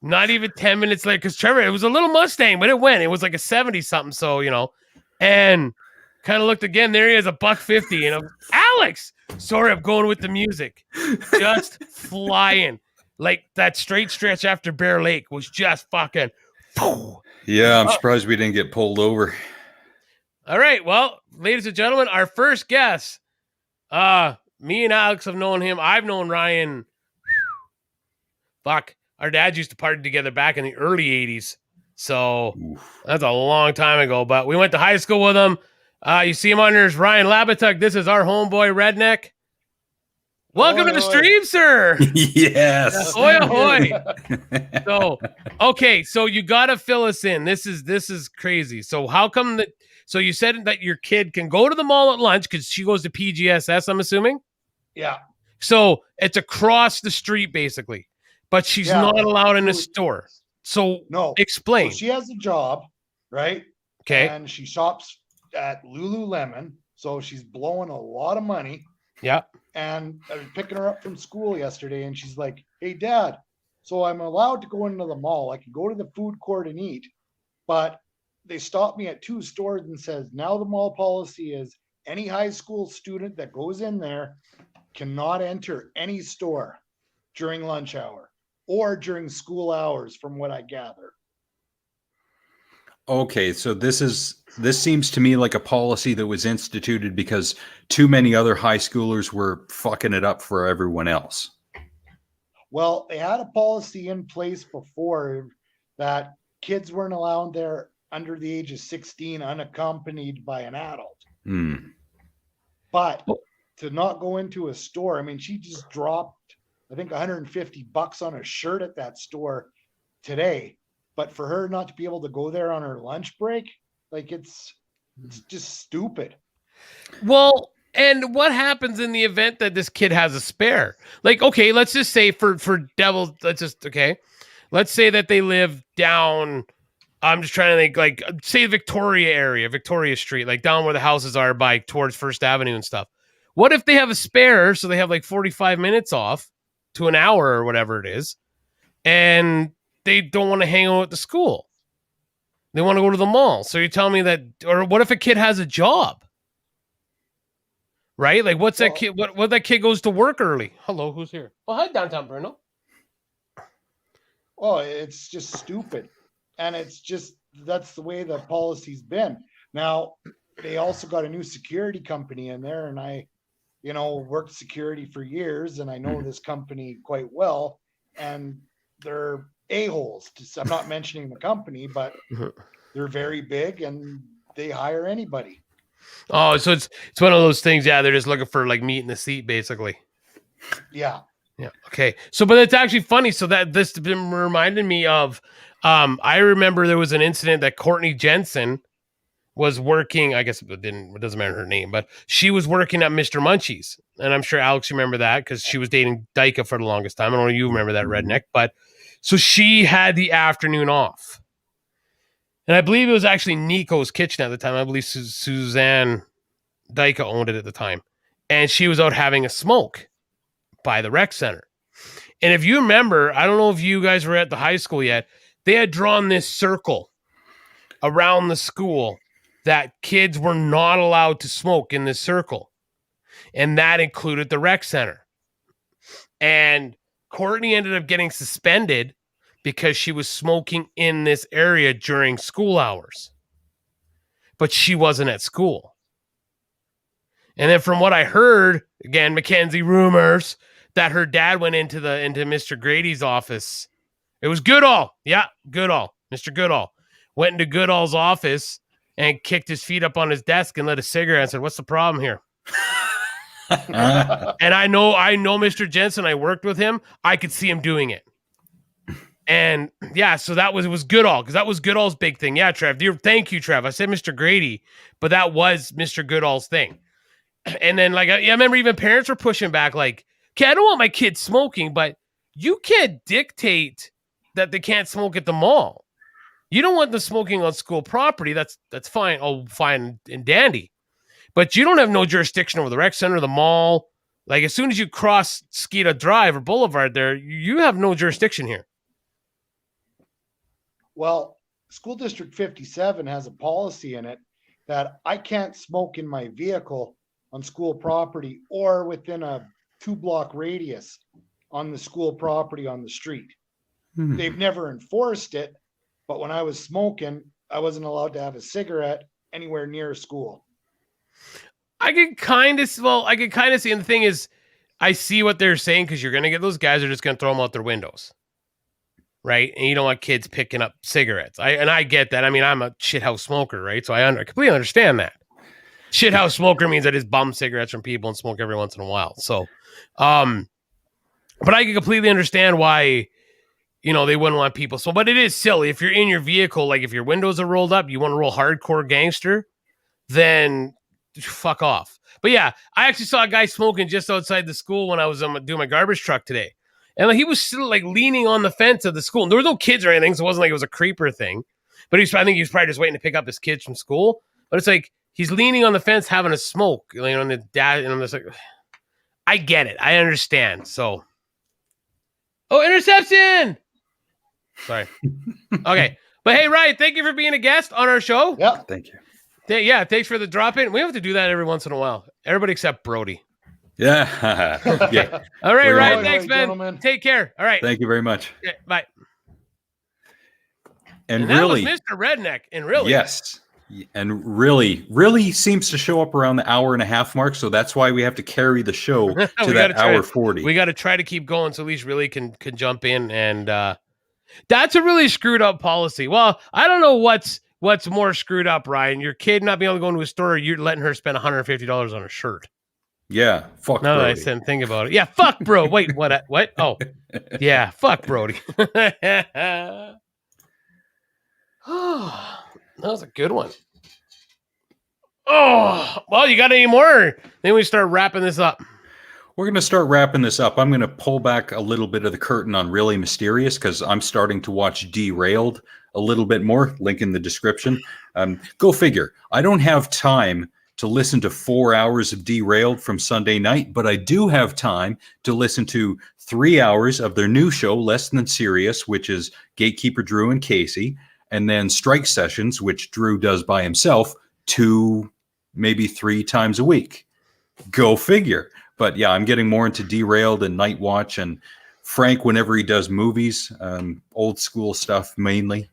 not even 10 minutes later, because Trevor, it was a little Mustang, but it was like a 70 something. So, and kind of looked again. There he is, $150. And I'm, Alex, sorry, I'm going with the music. Just flying. Like that straight stretch after Bear Lake was just fucking. Yeah, I'm surprised we didn't get pulled over. All right. Well, ladies and gentlemen, our first guest. Me and Alex have known him. I've known Ryan. Fuck. Our dads used to party together back in the early 80s. So that's a long time ago. But we went to high school with him. You see him on there's Ryan Labatuk. This is our homeboy Redneck. Welcome to the stream, sir. Yes. Ahoy, ahoy. So, okay, so you gotta fill us in. This is crazy. So how come that? So you said that your kid can go to the mall at lunch because she goes to PGSS, I'm assuming. Yeah. So it's across the street, basically, but she's not allowed in the store. So explain. So she has a job, right? Okay. And she shops at Lululemon, so she's blowing a lot of money. Yeah. And I was picking her up from school yesterday, and she's like, "Hey, Dad, so I'm allowed to go into the mall. I can go to the food court and eat, but they stopped me at 2 stores and says now the mall policy is any high school student that goes in there cannot enter any store during lunch hour or during school hours, from what I gather. Okay, so this seems to me like a policy that was instituted because too many other high schoolers were fucking it up for everyone else. Well, they had a policy in place before that kids weren't allowed there under the age of 16 unaccompanied by an adult. But to not go into a store, I mean, she just dropped, I think, $150 on a shirt at that store today. But for her not to be able to go there on her lunch break, like it's just stupid. Well, and what happens in the event that this kid has a spare? Like, okay, let's just say for devils, let's say that they live down, I'm just trying to think, like, say Victoria area, Victoria Street, like down where the houses are by towards First Avenue and stuff. What if they have a spare, so they have like 45 minutes off to an hour or whatever it is, and they don't want to hang out at the school? They want to go to the mall. So you tell me that, or what if a kid has a job? Right? Like, what's that kid? What that kid goes to work early? Hello, who's here? Oh, hi, downtown Bruno. Well, it's just stupid. And it's just, that's the way the policy's been. Now, they also got a new security company in there, and I, worked security for years, and I know this company quite well, and they're a-holes. I'm not mentioning the company, but they're very big, and they hire anybody. Oh, so it's one of those things. Yeah, they're just looking for like meat in the seat, basically. Yeah. Yeah. Okay. So, but it's actually funny. So that this been reminded me of. I remember there was an incident that Courtney Jensen was working. I guess it doesn't matter her name, but she was working at Mr. Munchie's, and I'm sure Alex remember that because she was dating Dyka for the longest time. I don't know if you remember that, redneck, but so she had the afternoon off. And I believe it was actually Nico's Kitchen at the time. I believe Suzanne Dyka owned it at the time. And she was out having a smoke by the rec center. And if you remember, I don't know if you guys were at the high school yet, they had drawn this circle around the school that kids were not allowed to smoke in this circle. And that included the rec center. And Courtney ended up getting suspended because she was smoking in this area during school hours. But she wasn't at school. And then from what I heard, again, Mackenzie rumors, that her dad went into Mr. Grady's office. It was Goodall. Yeah, Goodall. Mr. Goodall went into Goodall's office and kicked his feet up on his desk and lit a cigarette and said, "What's the problem here?" And I know Mr. Jensen. I worked with him. I could see him doing it. And yeah, so it was Goodall, because that was Goodall's big thing. Yeah, Trev. Thank you, Trev. I said Mr. Grady, but that was Mr. Goodall's thing. And then, like, I remember even parents were pushing back, like, okay, I don't want my kids smoking, but you can't dictate that they can't smoke at the mall. You don't want them smoking on school property. That's fine. Oh, fine and dandy. But you don't have no jurisdiction over the rec center, the mall. Like, as soon as you cross Skeeta Drive or Boulevard there, you have no jurisdiction here. Well, School District 57 has a policy in it that I can't smoke in my vehicle on school property or within a 2-block radius on the school property on the street. They've never enforced it, but when I was smoking, I wasn't allowed to have a cigarette anywhere near a school. I could kind of see, and the thing is, I see what they're saying, because you're going to get those guys who are just going to throw them out their windows. Right? And you don't want kids picking up cigarettes. I get that. I mean, I'm a shithouse smoker, right? So I completely understand that. Shithouse smoker means I just bum cigarettes from people and smoke every once in a while. So, but I can completely understand why, they wouldn't want people. So, but it is silly. If you're in your vehicle, like if your windows are rolled up, you want to roll hardcore gangster, then fuck off. But yeah, I actually saw a guy smoking just outside the school when I was doing my garbage truck today. And he was still like leaning on the fence of the school. And there was no kids or anything, so it wasn't like it was a creeper thing. But I think he was probably just waiting to pick up his kids from school. But it's like he's leaning on the fence having a smoke. And the dad, and I'm just like, I get it. I understand. So, interception! Sorry. Okay. But hey, Ryan, thank you for being a guest on our show. Yeah. Thank you. Yeah, thanks for the drop in. We have to do that every once in a while. Everybody except Brody. Yeah. Yeah. All right, Bring it Ryan. on. Thanks, man. Gentlemen. Take care. All right. Thank you very much. Okay, bye. And that really, was Mr. Redneck. And really, yes. And really seems to show up around the hour and a half mark. So that's why we have to carry the show to that hour 40. We got to try to keep going so at least really can jump in. And that's a really screwed up policy. Well, I don't know what's more screwed up, Ryan. Your kid not being able to go into a store, or you're letting her spend $150 on a shirt. Yeah, fuck Now that I Brody. said think about it. Yeah, fuck bro. Wait, what? Oh, yeah, fuck Brody. That was a good one. Oh, well, you got any more? Then we start wrapping this up. We're going to start wrapping this up. I'm going to pull back a little bit of the curtain on Really Mysterious because I'm starting to watch Derailed a little bit more. Link in the description. Go figure. I don't have time to listen to 4 hours of Derailed from Sunday night, but I do have time to listen to 3 hours of their new show, Less Than Serious, which is Gatekeeper Drew and Casey, and then Strike Sessions, which Drew does by himself 2, maybe 3 times a week. Go figure. But yeah, I'm getting more into Derailed and Night Watch, and Frank whenever he does movies, old school stuff mainly.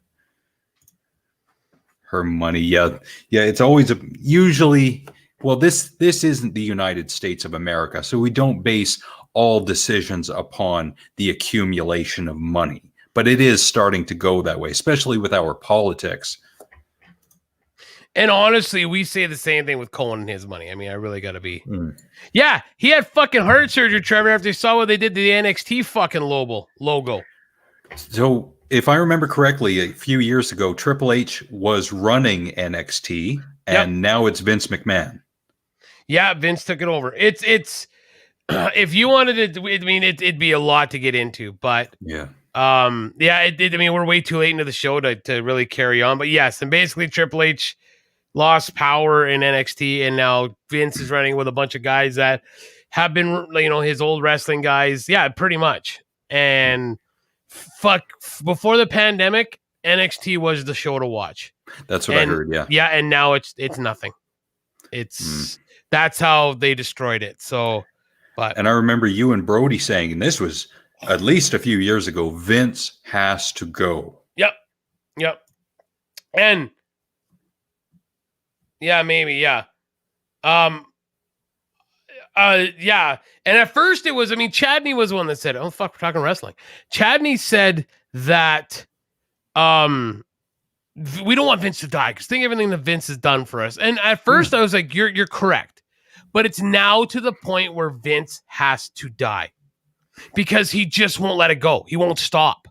Her money, yeah, it's always usually. Well, this isn't the United States of America, so we don't base all decisions upon the accumulation of money. But it is starting to go that way, especially with our politics. And honestly, we say the same thing with Cohen and his money. I mean, I really got to be. Yeah, he had fucking heart surgery, Trevor, after he saw what they did to the NXT fucking logo. So, if I remember correctly, a few years ago, Triple H was running NXT, and now it's Vince McMahon. Yeah, Vince took it over. It's if you wanted to, I mean, it'd be a lot to get into, but yeah. I mean, we're way too late into the show to really carry on, but yes, and basically Triple H lost power in NXT, and now Vince is running with a bunch of guys that have been, his old wrestling guys. Yeah, pretty much. And before the pandemic, NXT was the show to watch. That's what I heard. Yeah. Yeah. And now it's nothing. That's how they destroyed it. So, and I remember you and Brody saying, and this was at least a few years ago, Vince has to go. Yep. And yeah, maybe. Yeah. Yeah. And at first it was, Chadney was the one that said, oh, fuck, we're talking wrestling. Chadney said that we don't want Vince to die because think of everything that Vince has done for us. And at first I was like, you're correct. But it's now to the point where Vince has to die because he just won't let it go. He won't stop.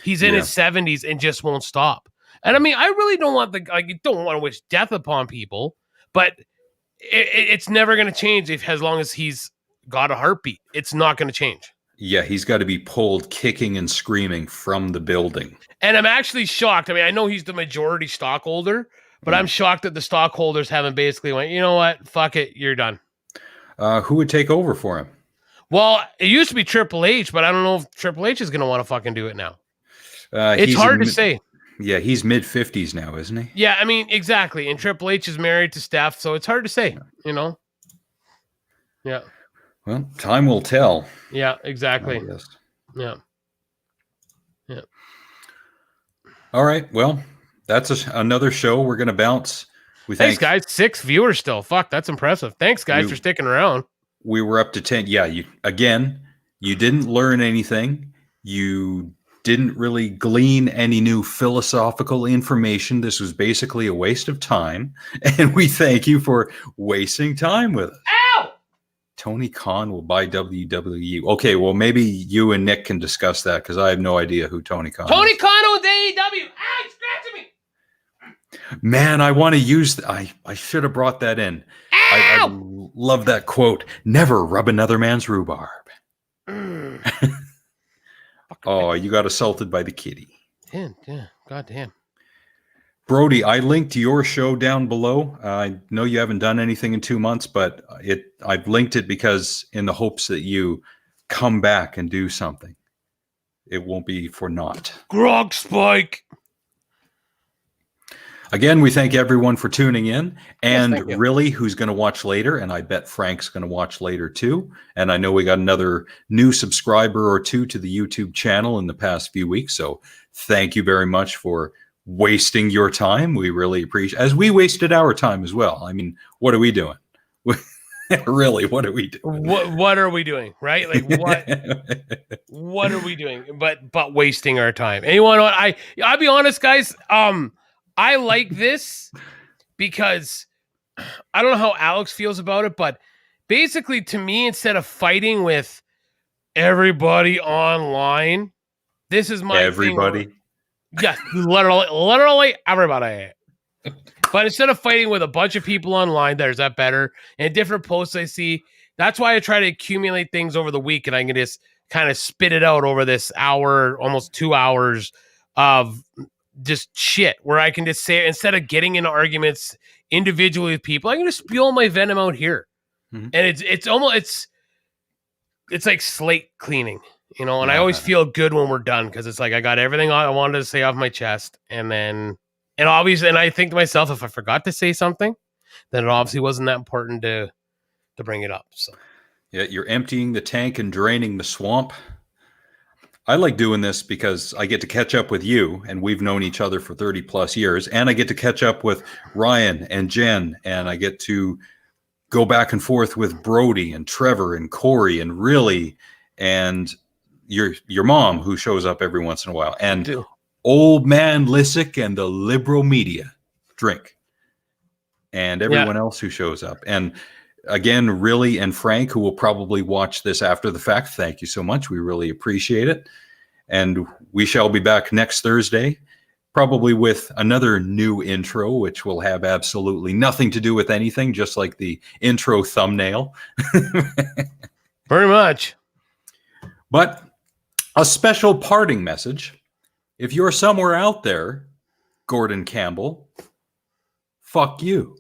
He's in his 70s and just won't stop. And I really don't want you don't want to wish death upon people, but it's never going to change as long as he's got a heartbeat. It's not going to change. Yeah, he's got to be pulled kicking and screaming from the building. And I'm actually shocked. I know he's the majority stockholder, but I'm shocked that the stockholders haven't basically went, you know what? Fuck it. You're done. Who would take over for him? Well, it used to be Triple H, but I don't know if Triple H is going to want to fucking do it now. It's hard to say. Yeah, he's mid-50s now, isn't he? Yeah, exactly. And Triple H is married to Steph, so it's hard to say, Yeah. Well, time will tell. Yeah, exactly. Yeah. All right. Well, that's another show. We're going to bounce. Thanks, guys. 6 viewers still. Fuck, that's impressive. Thanks, guys, for sticking around. We were up to 10. Yeah, you didn't learn anything. You didn't really glean any new philosophical information. This was basically a waste of time. And we thank you for wasting time with us. Ow! Tony Khan will buy WWE. Okay, well, maybe you and Nick can discuss that because I have no idea who Tony Khan is. Tony Khan owns AEW. Ah, he's scratching me. Man, I want to use... I should have brought that in. I love that quote. Never rub another man's rhubarb. Oh, you got assaulted by the kitty. Yeah, goddamn. Brody, I linked your show down below. I know you haven't done anything in 2 months, but I've linked it because in the hopes that you come back and do something. It won't be for naught. Grog Spike. Again, we thank everyone for tuning in, and thank you. really who's going to watch later, and I bet Frank's going to watch later too. And I know we got another new subscriber or two to the YouTube channel in the past few weeks. So thank you very much for wasting your time. We really appreciate, as we wasted our time as well. I mean, what are we doing? Really, what are we doing? What are we doing? Right? Like what are we doing? But wasting our time. And you know what? I'll be honest, guys. I like this because I don't know how Alex feels about it, but basically to me, instead of fighting with everybody online, this is my everybody. thing. Yeah, literally everybody. But instead of fighting with a bunch of people online, there's that better. And different posts I see, that's why I try to accumulate things over the week, and I can just kind of spit it out over this hour, almost 2 hours of just shit, where I can just say, instead of getting into arguments individually with people, I can just spew my venom out here. And it's almost it's like slate cleaning, you know. And I always feel good when we're done, because it's like I got everything I wanted to say off my chest, and obviously, and I think to myself, if I forgot to say something, then it obviously wasn't that important to bring it up. So yeah, you're emptying the tank and draining the swamp. I like doing this because I get to catch up with you, and we've known each other for 30 plus years, and I get to catch up with Ryan and Jen, and I get to go back and forth with Brody and Trevor and Corey and really, and your mom, who shows up every once in a while, and old man Lissick and the liberal media drink, and everyone else who shows up. And again, really, and Frank, who will probably watch this after the fact, thank you so much. We really appreciate it. And we shall be back next Thursday, probably with another new intro, which will have absolutely nothing to do with anything, just like the intro thumbnail. Very much. But a special parting message. If you're somewhere out there, Gordon Campbell, fuck you.